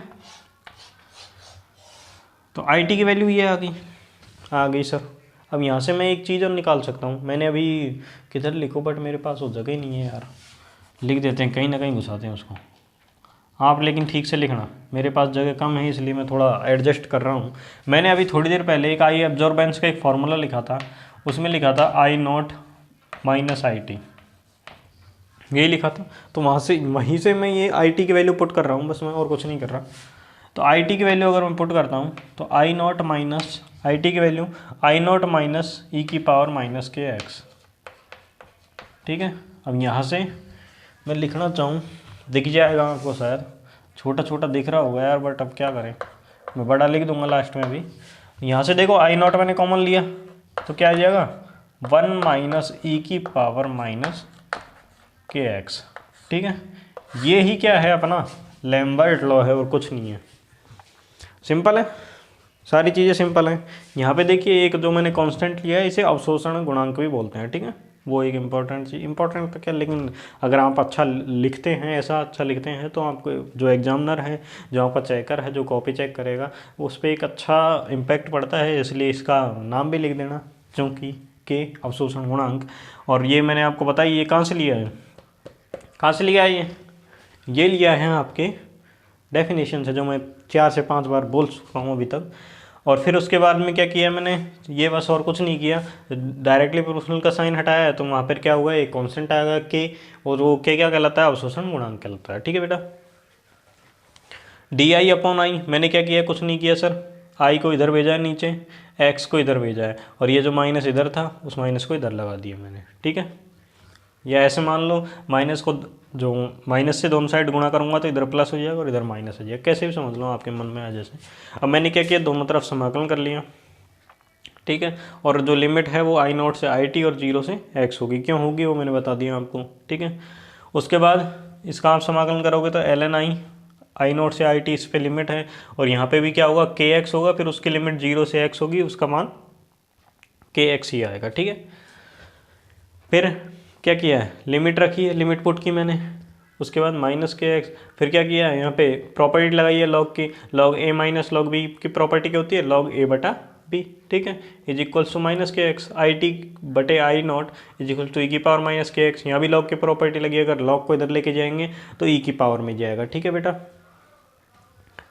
तो आई टी की वैल्यू ये आ गई सर। अब यहाँ से मैं एक चीज़ और निकाल सकता हूँ, मैंने अभी किधर लिखो बट मेरे पास वो जगह ही नहीं है यार, लिख देते हैं कहीं ना कहीं घुसाते हैं उसको आप, लेकिन ठीक से लिखना, मेरे पास जगह कम है इसलिए मैं थोड़ा एडजस्ट कर रहा हूँ। मैंने अभी थोड़ी देर पहले एक आई एब्जॉर्बेंस का एक फार्मूला लिखा था, उसमें लिखा था आई नॉट माइनस आई टी, यही लिखा था। तो वहीं से मैं ये आई टी की वैल्यू पुट कर रहा हूँ, बस मैं और कुछ नहीं कर रहा। तो आई टी की वैल्यू अगर मैं पुट करता हूँ तो आई नॉट माइनस आई टी की वैल्यू आई नॉट माइनस ई की पावर माइनस के एक्स, ठीक है। अब यहाँ से मैं लिखना चाहूँ, दिख जाएगा आपको शायद, छोटा छोटा दिख रहा होगा यार, बट अब क्या करें, मैं बड़ा लिख दूंगा लास्ट में भी। यहाँ से देखो आई नॉट मैंने कॉमन लिया तो क्या आ जाएगा 1 माइनस ई की पावर माइनस के एक्स, ठीक है। ये ही क्या है अपना लैम्बर्ट लॉ है और कुछ नहीं है, सिंपल है, सारी चीज़ें सिंपल हैं। यहाँ पे देखिए एक जो मैंने कांस्टेंट लिया है इसे अवशोषण गुणांक भी बोलते हैं, ठीक है। वो एक इम्पोर्टेंट तो क्या, लेकिन अगर आप अच्छा लिखते हैं, ऐसा अच्छा लिखते हैं तो आपको जो एग्जामिनर है, जो आपका चेकर है, जो कॉपी चेक करेगा, उस पर एक अच्छा इम्पैक्ट पड़ता है। इसलिए इसका नाम भी लिख देना, चूँकि के अवशोषण गुणांक। और ये मैंने आपको बताया, ये कहाँ से लिया है, कहाँ से लिया है ये लिया है आपके डेफिनेशन से, जो मैं 4 से 5 बार बोल चुका हूँ अभी तक। और फिर उसके बाद में क्या किया मैंने, ये बस और कुछ नहीं किया, डायरेक्टली प्रोपोर्शनल का साइन हटाया तो वहाँ पर क्या हुआ, एक कांस्टेंट आएगा के, और वो के क्या कहलाता है, अवशोषण गुणांक कहलाता है। ठीक है बेटा, डी आई अपॉन आई, मैंने क्या किया, कुछ नहीं किया सर, आई को इधर भेजा है नीचे, एक्स को इधर भेजा है, और ये जो माइनस इधर था उस माइनस को इधर लगा दिया मैंने। ठीक है, या ऐसे मान लो माइनस को, जो माइनस से दोनों साइड गुणा करूंगा तो इधर प्लस हो जाएगा और इधर माइनस हो जाएगा, कैसे भी समझ लो आपके मन में आ जैसे। अब मैंने क्या किया, दोनों तरफ समाकलन कर लिया। ठीक है, और जो लिमिट है वो आई नॉट से आई टी और 0 से एक्स होगी। क्यों होगी वो मैंने बता दिया आपको। ठीक है, उसके बाद इसका आप समाकलन करोगे तो एल एन आई नॉट से आई टी, इस पर लिमिट है, और यहाँ पे भी क्या होगा, के एक्स होगा, फिर उसकी लिमिट 0 से एक्स होगी, उसका मान के एक्स ही आएगा। ठीक है, फिर क्या किया है, लिमिट रखी है, लिमिट पुट की मैंने, उसके बाद माइनस के एक्स, फिर क्या किया है, यहाँ पे प्रॉपर्टी लगाई है लॉग की, लॉग ए माइनस लॉग बी की प्रॉपर्टी क्या होती है, लॉग ए बटा बी। ठीक है, is equals to minus K x, I T बटे आई नॉट इज इक्वल टू ई की पावर माइनस के एक्स। यहाँ भी लॉग की प्रॉपर्टी लगी, अगर लॉग को इधर लेके जाएंगे तो ई की पावर में जाएगा। ठीक है बेटा,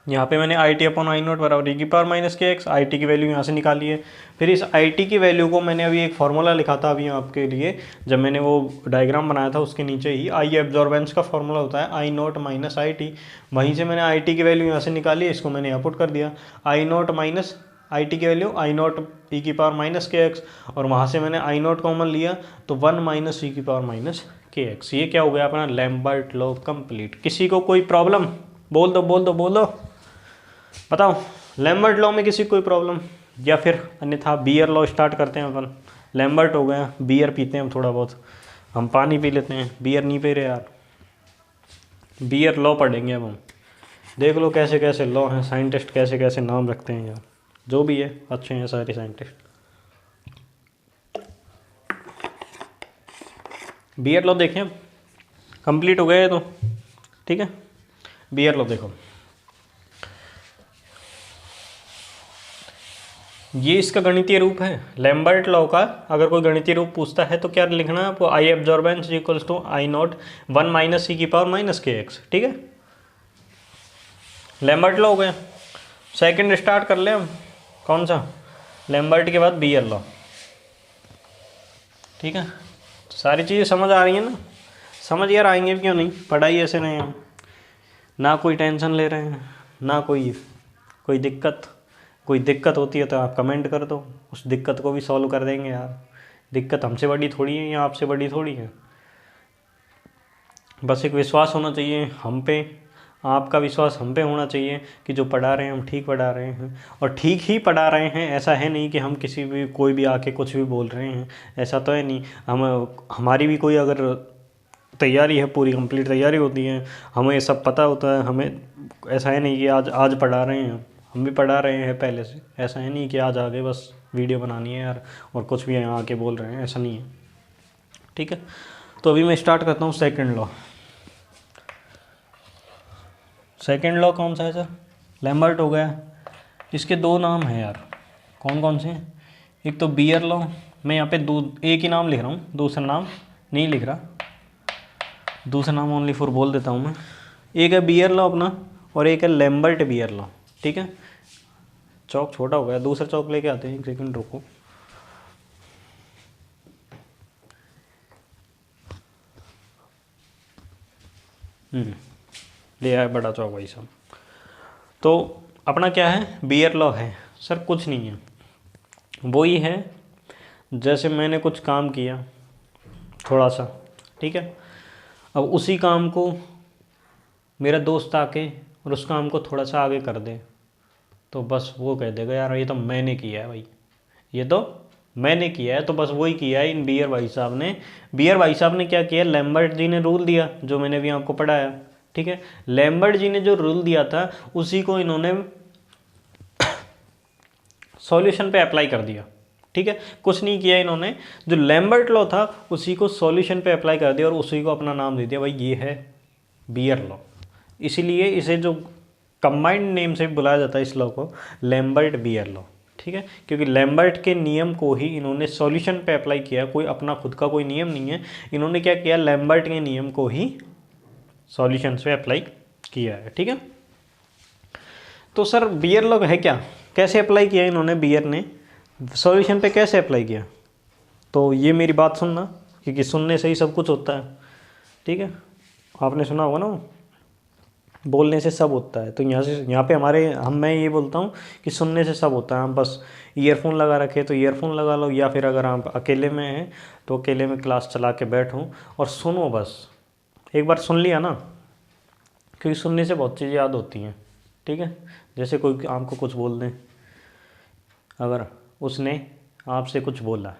यहाँ पे मैंने आई टी अपॉन आई नॉट बराबर ई की power minus K x, I T की वैल्यू यहाँ से निकाली है। फिर इस आई टी की वैल्यू को मैंने अभी एक फार्मूला लिखा था अभी आपके लिए, जब मैंने वो डायग्राम बनाया था उसके नीचे ही आई एब्जॉर्बेंस का फार्मूला होता है आई नॉट माइनस आई टी, वहीं से मैंने आई टी की वैल्यू यहाँ से निकाली, इसको मैंने यहाँ पुट कर दिया, आई नॉट माइनस आई टी की वैल्यू आई नॉट ई की पावर माइनस के एक्स, और वहाँ से मैंने आई नॉट कॉमन लिया तो 1 माइनस ई की पावर माइनस के एक्स। ये क्या हो गया अपना लैम्बर्ट लॉ कंप्लीट। किसी को कोई प्रॉब्लम, बोल दो बताओ, लैम्बर्ट लॉ में किसी कोई प्रॉब्लम, या फिर अन्यथा बियर लॉ स्टार्ट करते हैं अपन। लैम्बर्ट हो गया, बियर पीते हैं हम थोड़ा बहुत, हम पानी पी लेते हैं, बियर नहीं पी रहे यार, बियर लॉ पढ़ेंगे अब हम। देख लो कैसे कैसे लॉ हैं, साइंटिस्ट कैसे कैसे नाम रखते हैं यार, जो भी है अच्छे हैं सारे साइंटिस्ट। बियर लॉ देखें, अब कंप्लीट हो गया है तो। ठीक है, बियर लॉ देखो, ये इसका गणितीय रूप है लैम्बर्ट लॉ का। अगर कोई गणितीय रूप पूछता है तो क्या लिखना है आपको, I absorbance equals to I naught 1 minus E की पावर माइनस के एक्स। ठीक है, लैम्बर्ट लॉ हो गया। सेकंड स्टार्ट कर ले हम, कौन सा, लैम्बर्ट के बाद बियर लॉ। ठीक है, सारी चीज़ें समझ आ रही हैं ना, समझ यार आएंगे क्यों नहीं, पढ़ाई ऐसे नहीं हम ना कोई टेंशन ले रहे हैं, ना कोई दिक्कत। कोई दिक्कत होती है तो आप कमेंट कर दो, उस दिक्कत को भी सॉल्व कर देंगे यार। दिक्कत हमसे बड़ी थोड़ी है या आपसे बड़ी थोड़ी है, बस एक विश्वास होना चाहिए हम पे, आपका विश्वास हम पे होना चाहिए कि जो पढ़ा रहे हैं हम ठीक पढ़ा रहे हैं, और ठीक ही पढ़ा रहे हैं। ऐसा है नहीं कि हम किसी भी, कोई भी आके कुछ भी बोल रहे हैं, ऐसा तो है नहीं। हमारी भी कोई अगर तैयारी है, पूरी कंप्लीट तैयारी होती है, हमें ये सब पता होता है। हमें ऐसा है नहीं कि आज पढ़ा रहे हैं, हम भी पढ़ा रहे हैं पहले से। ऐसा है नहीं कि आज आगे बस वीडियो बनानी है यार और कुछ भी यहाँ आके बोल रहे हैं, ऐसा नहीं है। ठीक है, तो अभी मैं स्टार्ट करता हूँ सेकंड लॉ। सेकंड लॉ कौन सा है सर, लैम्बर्ट हो गया। इसके दो नाम हैं यार, कौन कौन से हैं, एक तो बियर लॉ, मैं यहाँ पे एक ही नाम लिख रहा हूँ, दूसरा नाम नहीं लिख रहा, दूसरा नाम ओनली फॉर बोल देता हूँ मैं। एक है बियर लॉ अपना, और एक है लैम्बर्ट बियर लॉ। ठीक है, चौक छोटा हो गया, दूसरा चौक लेके आते हैं, एक सेकंड रुको। ले आया बड़ा चौक भाई साहब। तो अपना क्या है, बियर लॉ है सर, कुछ नहीं है, वो ही है जैसे मैंने कुछ काम किया थोड़ा सा, ठीक है, अब उसी काम को मेरा दोस्त आके और उस काम को थोड़ा सा आगे कर दे, तो बस वो कह देगा यार ये तो मैंने किया है भाई, ये तो मैंने किया है। तो बस वही किया है इन बियर भाई साहब ने। बियर भाई साहब ने क्या किया, लैम्बर्ट जी ने रूल दिया जो मैंने भी आपको पढ़ाया। ठीक है, लैम्बर्ट जी ने जो रूल दिया था उसी को इन्होंने सॉल्यूशन पे अप्लाई कर दिया। ठीक है, कुछ नहीं किया इन्होंने, जो लैम्बर्ट लॉ था उसी को सॉल्यूशन पे अप्लाई कर दिया और उसी को अपना नाम दे दिया, भाई ये है बियर लॉ। इसीलिए इसे जो कंबाइंड नेम से बुलाया जाता है इस लॉ को, लैम्बर्ट बियर लॉ। ठीक है, क्योंकि लैम्बर्ट के नियम को ही इन्होंने सॉल्यूशन पे अप्लाई किया, कोई अपना खुद का कोई नियम नहीं है, इन्होंने क्या किया, लैम्बर्ट के नियम को ही सॉल्यूशन पे अप्लाई किया है। ठीक है, तो सर बियर लॉ है क्या, कैसे अप्लाई किया इन्होंने, बियर ने सॉल्यूशन पे कैसे अप्लाई किया, तो ये मेरी बात सुनना, क्योंकि सुनने से ही सब कुछ होता है। ठीक है, आपने सुना होगा ना, बोलने से सब होता है, तो यहाँ पे मैं ये बोलता हूँ कि सुनने से सब होता है। हम बस ईयरफोन लगा रखे तो ईयरफोन लगा लो, या फिर अगर आप अकेले में हैं तो अकेले में क्लास चला के बैठो और सुनो, बस एक बार सुन लिया ना, क्योंकि सुनने से बहुत चीज़ें याद होती हैं। ठीक है, जैसे कोई आपको कुछ बोल दें, अगर उसने आपसे कुछ बोला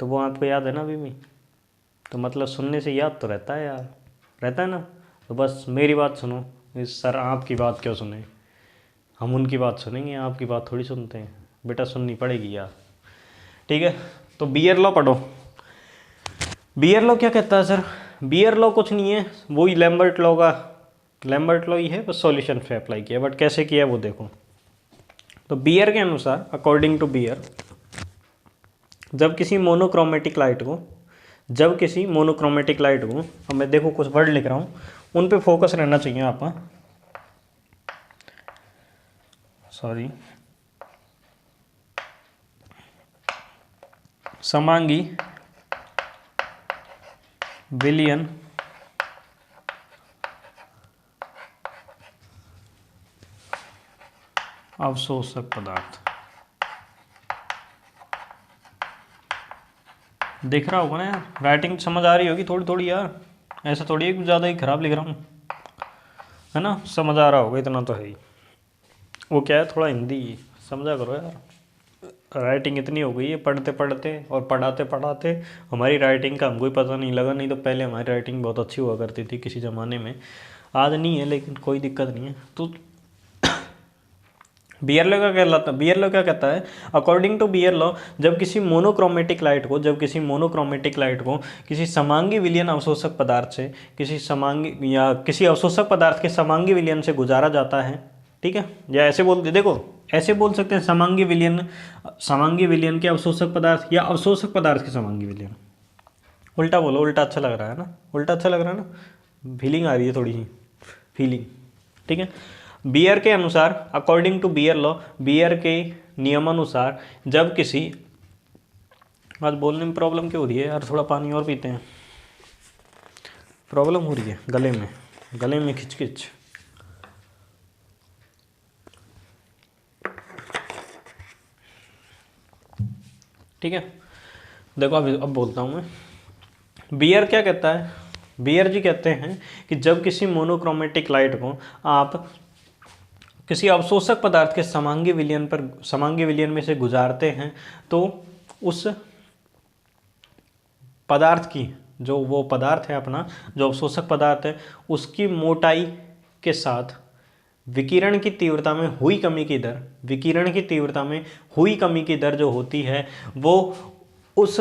तो वो आपको याद है ना अभी भी, तो मतलब सुनने से याद तो रहता है यार, रहता है ना। तो बस मेरी बात सुनो, इस सर आपकी बात क्यों सुने, हम उनकी बात सुनेंगे, आपकी बात थोड़ी सुनते हैं, बेटा सुननी पड़ेगी यार। ठीक है, तो बियर लॉ पढ़ो। बियर लॉ क्या कहता है सर, बियर लॉ कुछ नहीं है, वही लैम्बर्ट लॉ ही है, बस सॉल्यूशन पे अप्लाई किया, बट कैसे किया वो देखो। तो बियर के अनुसार, अकॉर्डिंग टू बियर, जब किसी मोनोक्रोमेटिक लाइट को अब मैं देखो कुछ वर्ड लिख रहा हूँ, उन पे फोकस रहना चाहिए आपका, सॉरी, समांगी विलयन अवशोषक पदार्थ, दिख रहा होगा ना यार, राइटिंग समझ आ रही होगी थोड़ी थोड़ी यार, ऐसा थोड़ी है कि ज़्यादा ही खराब लिख रहा हूँ, है ना, समझ आ रहा होगा इतना तो है ही। वो क्या है, थोड़ा हिंदी समझा करो यार, राइटिंग इतनी हो गई है पढ़ते पढ़ते और पढ़ाते पढ़ाते, हमारी राइटिंग का हमको ही पता नहीं लगा, नहीं तो पहले हमारी राइटिंग बहुत अच्छी हुआ करती थी किसी ज़माने में, आज नहीं है, लेकिन कोई दिक्कत नहीं है। तो बियर लॉ क्या कहलाता है, बियर लॉ क्या कहता है, अकॉर्डिंग टू बियर लॉ, जब किसी मोनोक्रोमेटिक लाइट को किसी समांगी विलयन अवशोषक पदार्थ से, किसी अवशोषक पदार्थ के समांगी विलयन से गुजारा जाता है। ठीक है, या ऐसे ऐसे बोल सकते हैं, समांगी विलयन के अवशोषक पदार्थ या अवशोषक पदार्थ के समांगी विलयन। उल्टा बोलो, उल्टा अच्छा लग रहा है ना, उल्टा अच्छा लग रहा है ना, फीलिंग आ रही है थोड़ी सी फीलिंग। ठीक है, बियर के अनुसार, according to Beer law, Beer के नियमानुसार, जब किसी, आज बोलने में प्रॉब्लम क्यों हो रही है यार, थोड़ा पानी और पीते हैं, प्रॉब्लम हो रही है गले में खिचखिच। ठीक है, देखो अब बोलता हूँ मैं। बियर क्या कहता है, बियर जी कहते हैं कि जब किसी मोनोक्रोमेटिक लाइट को आप किसी अवशोषक पदार्थ के समांगी विलयन में से गुजारते हैं, तो उस पदार्थ की, जो वो पदार्थ है अपना, जो अवशोषक पदार्थ है, उसकी मोटाई के साथ विकिरण की तीव्रता में हुई कमी की दर जो होती है, वो उस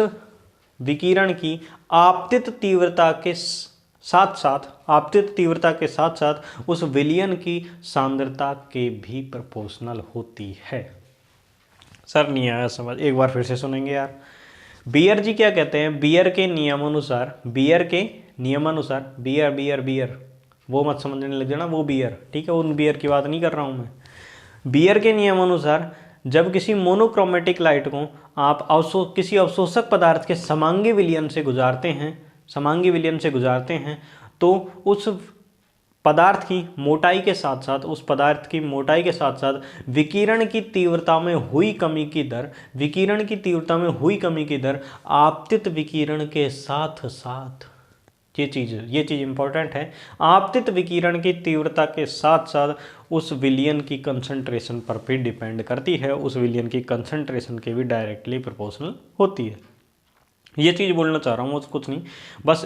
विकिरण की आपतित तीव्रता के साथ साथ उस विलयन की सांद्रता के भी प्रोपोर्शनल होती है। सर नहीं आया समझ, एक बार फिर से सुनेंगे यार। बियर जी क्या कहते हैं, बियर के नियमानुसार, बियर वो मत समझने लग जाना, वो बियर, ठीक है, उन बियर की बात नहीं कर रहा हूँ मैं। बियर के नियमानुसार, जब किसी मोनोक्रोमेटिक लाइट को आप किसी अवशोषक पदार्थ के समांगी विलयन से गुजारते हैं, तो उस पदार्थ की मोटाई के साथ साथ विकिरण की तीव्रता में हुई कमी की दर आपतित विकिरण के साथ साथ, ये चीज़ इंपॉर्टेंट है, आपतित विकिरण की तीव्रता के साथ साथ उस विलयन की कंसंट्रेशन पर भी डिपेंड करती है, उस विलयन की कंसंट्रेशन के भी डायरेक्टली प्रोपोर्शनल होती है। ये चीज़ बोलना चाह रहा हूँ, कुछ नहीं। बस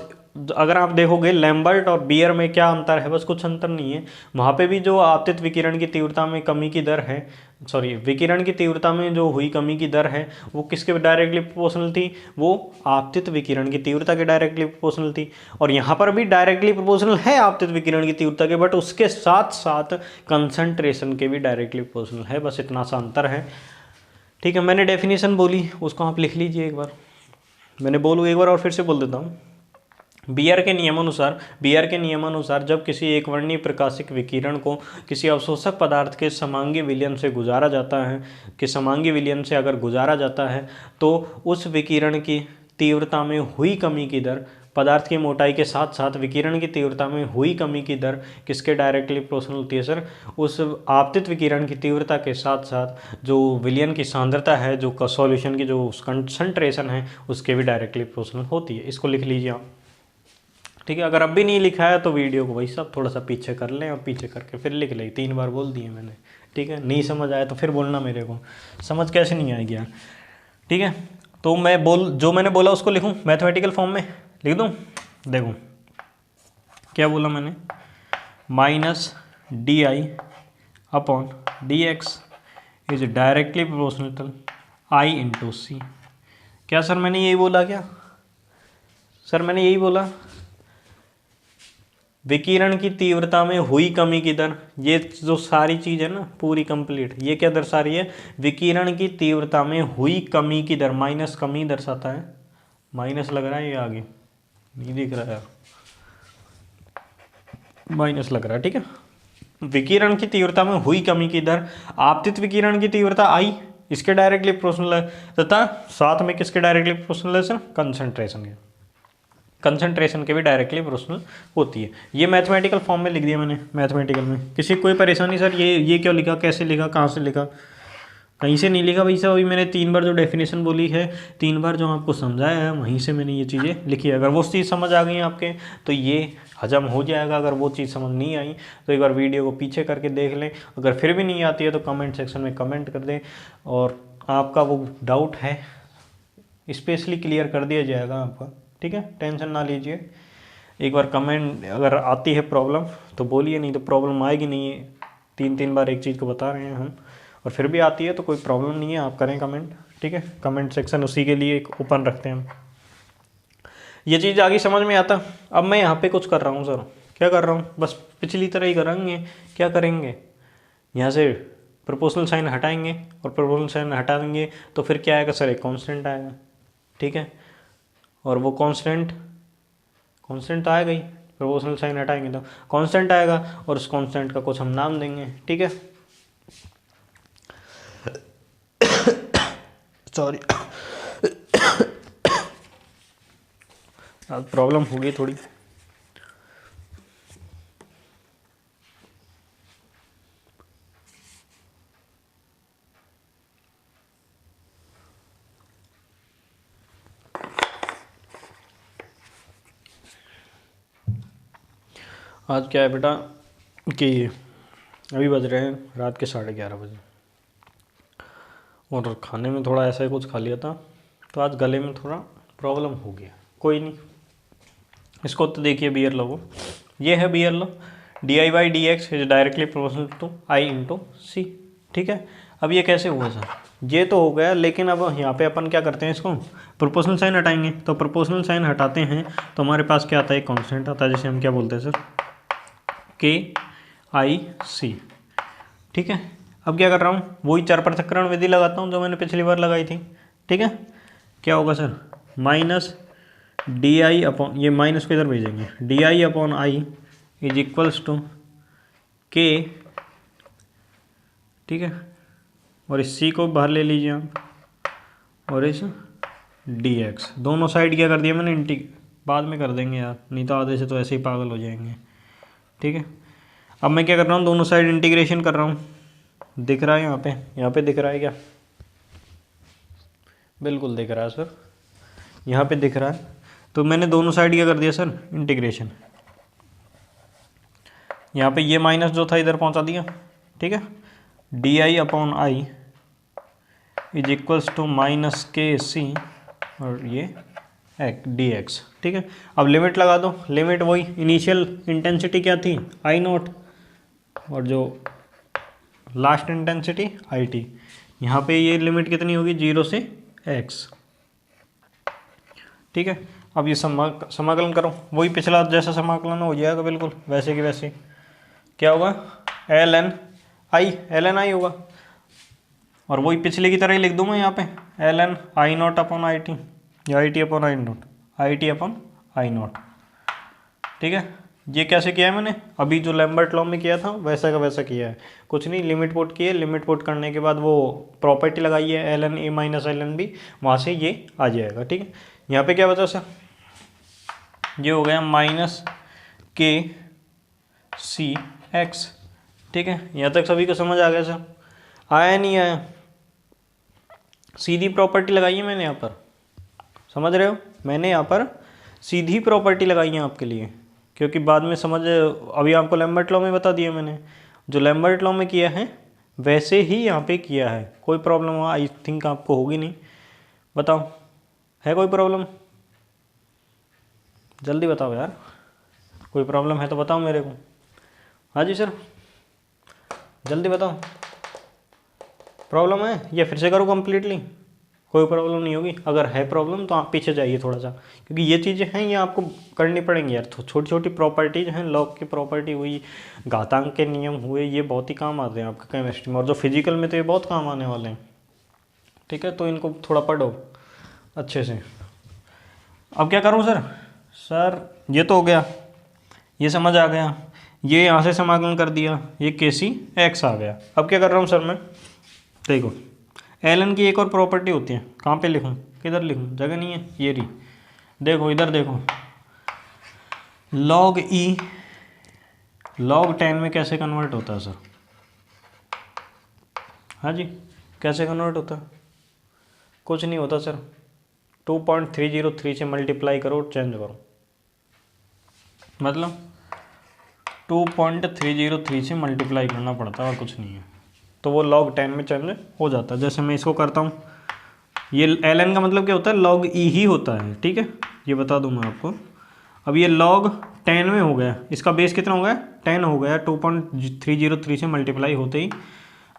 अगर आप देखोगे लैम्बर्ट और बियर में क्या अंतर है, बस कुछ अंतर नहीं है। वहाँ पे भी जो आपतित विकिरण की तीव्रता में कमी की दर है, सॉरी विकिरण की तीव्रता में जो हुई कमी की दर है वो किसके डायरेक्टली प्रोपोर्शनल थी, वो आपतित विकिरण की तीव्रता के डायरेक्टली प्रोपोर्शनल थी। और यहाँ पर भी डायरेक्टली प्रोपोर्शनल है आपतित विकिरण की तीव्रता के, बट उसके साथ साथ कंसंट्रेशन के भी डायरेक्टली प्रोपोर्शनल है, बस इतना सा अंतर है। ठीक है, मैंने डेफिनेशन बोली, उसको आप लिख लीजिए एक बार। मैंने बोलूँ एक बार और फिर से बोल देता हूँ। बियर के नियमानुसार जब किसी एक वर्णीय प्रकाशिक विकिरण को किसी अवशोषक पदार्थ के समांगी विलयन से गुजारा जाता है, कि समांगी विलयन से अगर गुजारा जाता है तो उस विकिरण की तीव्रता में हुई कमी की दर पदार्थ की मोटाई के साथ साथ विकिरण की तीव्रता में हुई कमी की दर किसके डायरेक्टली प्रोपोर्शनल होती है सर, उस आपतित विकिरण की तीव्रता के साथ साथ जो विलयन की सांद्रता है, जो सॉल्यूशन की जो कंसंट्रेशन है, उसके भी डायरेक्टली प्रोपोर्शनल होती है। इसको लिख लीजिए आप। ठीक है, अगर अब भी नहीं लिखा है तो वीडियो को भाई साहब थोड़ा सा पीछे कर लें और पीछे करके फिर लिख लें। 3 बार बोल दिए मैंने। ठीक है, नहीं समझ आया तो फिर बोलना मेरे को, समझ कैसे नहीं आएगी यार। ठीक है, तो मैं जो मैंने बोला उसको लिखूं मैथमेटिकल फॉर्म में, लिख दूं। देखो क्या बोला मैंने, -di/dx is directly proportional I/c। क्या सर मैंने यही बोला, क्या सर मैंने यही बोला, विकिरण की तीव्रता में हुई कमी की दर, ये जो सारी चीज़ है ना पूरी कंप्लीट, ये क्या दर्शा रही है, विकिरण की तीव्रता में हुई कमी की दर, माइनस कमी दर्शाता है, माइनस लग रहा है ये आगे नहीं दिख रहा है, माइनस लग रहा है। ठीक है, विकिरण की तीव्रता में हुई कमी की दर आपतित विकिरण की तीव्रता I इसके डायरेक्टली प्रोपोर्शनल है, तथा साथ में किसके डायरेक्टली प्रोपोर्शनल है सर, कंसंट्रेशन के भी डायरेक्टली प्रोपोर्शनल होती है। ये मैथमेटिकल फॉर्म में लिख दिया मैंने, मैथमेटिकल में। किसी कोई परेशानी सर, ये क्यों लिखा, कैसे लिखा, कहाँ से लिखा, कहीं से नहीं लिखा भाई साहब। अभी मैंने 3 बार जो डेफिनेशन बोली है, 3 बार जो आपको समझाया है, वहीं से मैंने ये चीज़ें लिखी है। अगर वो चीज़ समझ आ गई आपके तो ये हजम हो जाएगा। अगर वो चीज़ समझ नहीं आई तो एक बार वीडियो को पीछे करके देख लें। अगर फिर भी नहीं आती है तो कमेंट सेक्शन में कमेंट कर दें, और आपका वो डाउट है स्पेशली क्लियर कर दिया जाएगा आपका। ठीक है, टेंशन ना लीजिए। एक बार कमेंट अगर आती है प्रॉब्लम तो बोलिए, नहीं तो प्रॉब्लम आएगी नहीं है। 3 बार एक चीज़ को बता रहे हैं हम, और फिर भी आती है तो कोई प्रॉब्लम नहीं है, आप करें कमेंट। ठीक है, कमेंट सेक्शन उसी के लिए ओपन रखते हैं हम। ये चीज़ आगे समझ में आता। अब मैं यहाँ पे कुछ कर रहा हूँ सर, क्या कर रहा हूँ, बस पिछली तरह ही करेंगे। क्या करेंगे, यहाँ से प्रोपोर्शनल साइन हटाएंगे, और प्रोपोर्शनल साइन हटा देंगे तो फिर क्या आएगा सर, एक कांस्टेंट आएगा। ठीक है, और वो कांस्टेंट तो आएगा ही, प्रोपोर्शनल साइन हटाएंगे तो कांस्टेंट आएगा, और उस कांस्टेंट का कुछ हम नाम देंगे। ठीक है, सॉरी आज प्रॉब्लम हो गई थोड़ी। आज क्या है बेटा कि अभी बज रहे हैं रात के 11:30 बजे, और खाने में थोड़ा ऐसा ही कुछ खा लिया था, तो आज गले में थोड़ा प्रॉब्लम हो गया। कोई नहीं, इसको तो देखिए बियर लॉ को, ये है Beer law, di/dx is directly proportional to I/c। ठीक है, अब ये कैसे हुआ सर, ये तो हो गया, लेकिन अब यहाँ पे अपन क्या करते हैं, इसको प्रोपोर्शनल साइन हटाएंगे। तो प्रोपोर्शनल साइन हटाते हैं तो हमारे पास क्या आता है, कांस्टेंट आता है, जिसे हम क्या बोलते हैं सर, KIC। ठीक है, अब क्या कर रहा हूँ, वही चर पृथक्करण विधि लगाता हूँ जो मैंने पिछली बार लगाई थी। ठीक है, क्या होगा सर, -di अपॉन, ये माइनस को इधर भेजेंगे, di/i is equals to K। ठीक है, और इस C को बाहर ले लीजिए आप, और इस dx, दोनों साइड क्या कर दिया मैंने, बाद में कर देंगे यार, नहीं तो आधे से तो ऐसे ही पागल हो जाएंगे। ठीक है, अब मैं क्या कर रहा हूँ, दोनों साइड इंटीग्रेशन कर रहा हूँ। दिख रहा है यहाँ पे दिख रहा है क्या, बिल्कुल दिख रहा है सर, यहाँ पे दिख रहा है। तो मैंने दोनों साइड क्या कर दिया सर, इंटीग्रेशन। यहाँ पे ये माइनस जो था इधर पहुँचा दिया। ठीक है, di/i is equals to -KC, और ये डी एक्स। ठीक है, अब लिमिट लगा दो। लिमिट वही इनिशियल इंटेंसिटी क्या थी, आई नॉट, और जो लास्ट इंटेंसिटी आई टी। यहाँ पे ये लिमिट कितनी होगी, 0 से एक्स। ठीक है, अब ये समाकलन करो, वही पिछला जैसा समाकलन हो जाएगा बिल्कुल वैसे की वैसे। क्या होगा, एल एन आई होगा, और वही पिछले की तरह ही लिख दूंगा यहाँ पे, L N I naught upon I T, या I T upon I naught, I T upon I naught. ठीक है, ये कैसे किया है मैंने, अभी जो लैम्बर्ट लॉ में किया था वैसा का वैसा किया है। कुछ नहीं, लिमिट पुट की है, लिमिट पुट करने के बाद वो प्रॉपर्टी लगाई है L N A minus L N B, वहाँ से ये आ जाएगा। ठीक है, यहाँ पे क्या बचा सर, ये हो गया माइनस के सी एक्स। ठीक है, यहाँ तक सभी को समझ आ गया सर, आया नहीं आया, सीधी प्रॉपर्टी लगाई है मैंने यहाँ पर, समझ रहे हो, मैंने यहाँ पर सीधी प्रॉपर्टी लगाई है आपके लिए, क्योंकि बाद में समझ, अभी आपको लैम्बर्ट लॉ में बता दिया मैंने, जो लैम्बर्ट लॉ में किया है वैसे ही यहाँ पे किया है। कोई प्रॉब्लम आई थिंक आपको होगी नहीं, बताओ है कोई प्रॉब्लम, जल्दी बताओ यार, कोई प्रॉब्लम है तो बताओ मेरे को। हाँ जी सर, जल्दी बताओ, प्रॉब्लम है या फिर से करो कम्प्लीटली, कोई प्रॉब्लम नहीं होगी। अगर है प्रॉब्लम तो आप पीछे जाइए थोड़ा सा, क्योंकि ये चीज़ें हैं ये आपको करनी पड़ेंगी यार। छोटी छोटी प्रॉपर्टीज हैं, लॉग की प्रॉपर्टी हुई, घातांक के नियम हुए, ये बहुत ही काम आते हैं आपके केमिस्ट्री में, और जो फिजिकल में तो ये बहुत काम आने वाले हैं। ठीक है, तो इनको थोड़ा पढ़ो अच्छे से। अब क्या करूँ सर, ये तो हो गया, ये समझ आ गया, ये यहाँ से समाकलन कर दिया, ये के सी एक्स आ गया। अब क्या कर रहा हूँ सर मैं, देखो एल एन की एक और प्रॉपर्टी होती है, कहाँ पे लिखूँ, किधर लिखूँ, जगह नहीं है, ये रही, देखो इधर देखो, लॉग ई लॉग 10 में कैसे कन्वर्ट होता है सर, हाँ जी कैसे कन्वर्ट होता है, कुछ नहीं होता सर, 2.303 से मल्टीप्लाई करो, चेंज करो, मतलब 2.303 से मल्टीप्लाई करना पड़ता है और कुछ नहीं है, तो वो log 10 में चेंज हो जाता है। जैसे मैं इसको करता हूँ, ये एल एन का मतलब क्या होता है, log ई ही होता है। ठीक है, ये बता दूँ मैं आपको। अब ये log 10 में हो गया, इसका बेस कितना हो गया, 10 हो गया, 2.303 से मल्टीप्लाई होते ही।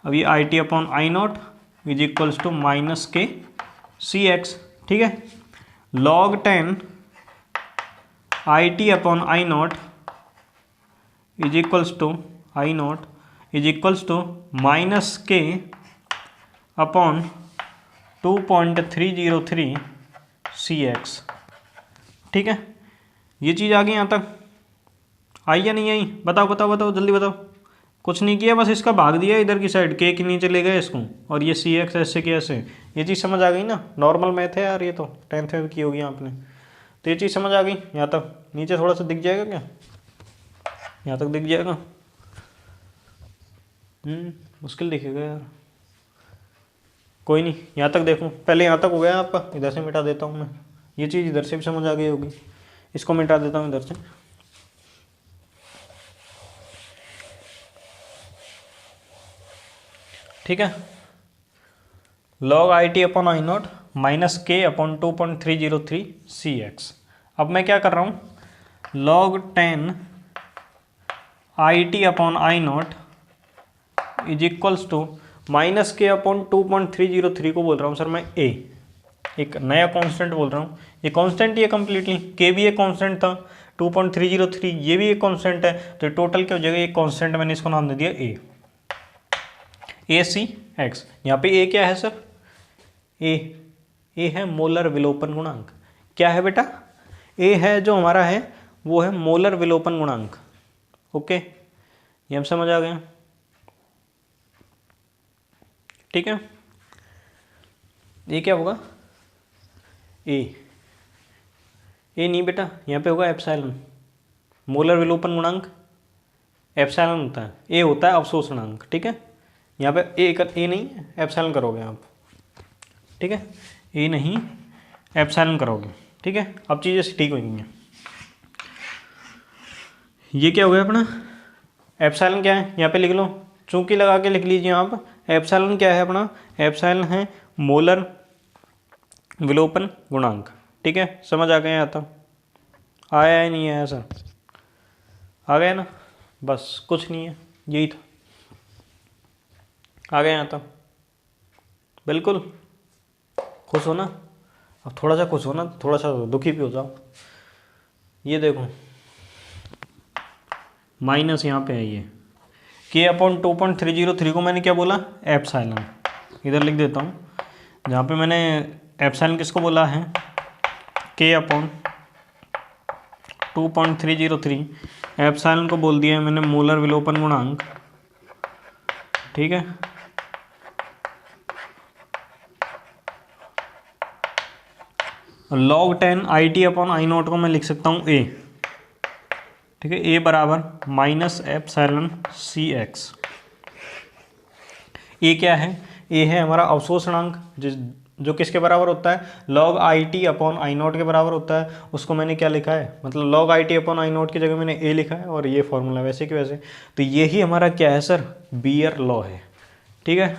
अब ये I T upon I nought is equals to minus K C X. ठीक है, log 10 I T upon I nought is equals to I nought is equals to minus K upon 2.303 C X. ठीक है, ये चीज़ आ गई, यहाँ तक आई या नहीं आई, बताओ बताओ बताओ जल्दी बताओ। कुछ नहीं किया, बस इसका भाग दिया इधर की साइड, के नीचे ले गए इसको, और ये सी एक्स ऐसे के ऐसे, ये चीज़ समझ आ गई ना, नॉर्मल मैथ है यार, ये तो 10th में की होगी आपने, तो ये चीज़ समझ आ गई। यहाँ तक नीचे थोड़ा सा दिख जाएगा क्या, यहाँ तक दिख जाएगा, मुश्किल दिखेगा यार, कोई नहीं, यहाँ तक देखो, पहले यहाँ तक हो गया आपका, इधर से मिटा देता हूँ मैं, ये चीज़ इधर से भी समझ आ गई होगी, इसको मिटा देता हूँ इधर से। ठीक है, log I T upon I nought minus K upon 2.303 C X. अब मैं क्या कर रहा हूँ, log 10 I T upon I nought is equals to minus K upon 2.303 को बोल रहा हूँ सर मैं ए, एक नया कांस्टेंट बोल रहा हूँ, ये कांस्टेंट ही है कम्प्लीटली, के भी एक कांस्टेंट था, 2.303 ये भी एक कांस्टेंट है, तो टोटल क्या हो जाएगा, एक कांस्टेंट मैंने इसको नाम दे दिया ए सी एक्स। यहाँ पे ए क्या है सर, ए है मोलर विलोपन गुणांक। क्या है बेटा, ए है जो हमारा है वो है मोलर विलोपन गुणांक। ओके, ये हम समझ आ गए। ठीक है, ये क्या होगा, ए नहीं बेटा, यहाँ पे होगा एप्सिलॉन, मोलर विलोपन गुणांक एप्सिलॉन होता है, ए होता है अवशोषणांक। ठीक है, यहाँ पे ए नहीं एप्सिलॉन करोगे आप। ठीक है, ए नहीं एप्सिलॉन करोगे। ठीक है, अब चीज़ें ठीक होंगी। ये क्या हो गया अपना, एप्सिलॉन क्या है यहाँ पे लिख लो, चूंकि लगा के लिख लीजिए आप। एप्सिलॉन क्या है अपना, एप्सिलॉन है मोलर विलोपन गुणांक। ठीक है, समझ आ गया यहाँ तक? आया है नहीं आया सर? आ गया ना, बस कुछ नहीं है, यही था। आ गया यहाँ तक? बिल्कुल खुश हो ना? अब थोड़ा सा खुश हो ना, थोड़ा सा दुखी भी हो जाओ। ये देखो माइनस यहाँ पे है ये K/2.303 को मैंने क्या बोला? एप्सिलॉन। इधर लिख देता हूँ, जहाँ पे मैंने एप्सिलॉन किसको बोला है? K/2.303। एप्सिलॉन को बोल दिया है मैंने मोलर विलोपन गुणांक, ठीक है। log 10 IT/I0 को मैं लिख सकता हूँ A, ठीक है। A बराबर माइनस एप्सिलॉन CX। ए क्या है? ए है हमारा अवशोषणांक, जो किसके बराबर होता है? log IT/I0 के बराबर होता है। उसको मैंने क्या लिखा है? मतलब log IT/I0 की जगह मैंने ए लिखा है, और ये फॉर्मूला वैसे कि वैसे। तो यही हमारा क्या है सर? बीयर लॉ है, ठीक है।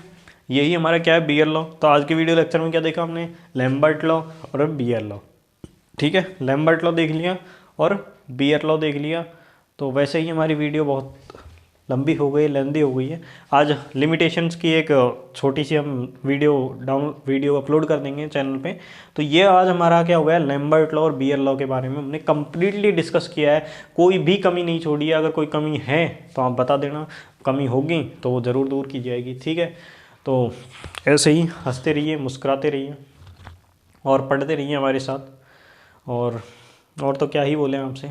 यही हमारा क्या है? Beer law. तो आज के वीडियो लेक्चर में क्या देखा हमने? लैम्बर्ट लॉ और बीयर लॉ, ठीक है। लैम्बर्ट लॉ देख लिया और बीयर लॉ देख लिया। तो वैसे ही हमारी वीडियो बहुत लंबी हो गई, लेंदी हो गई है। आज लिमिटेशंस की एक छोटी सी हम वीडियो अपलोड कर देंगे चैनल पे। तो ये आज हमारा क्या हो गया? लैम्बर्ट लॉ और बीयर लॉ के बारे में हमने कम्प्लीटली डिस्कस किया है। कोई भी कमी नहीं छोड़ी है। अगर कोई कमी है तो आप बता देना, कमी होगी तो वो ज़रूर दूर की जाएगी, ठीक है। तो ऐसे ही हंसते रहिए, मुस्कुराते रहिए और पढ़ते रहिए हमारे साथ। और तो क्या ही बोलें आपसे।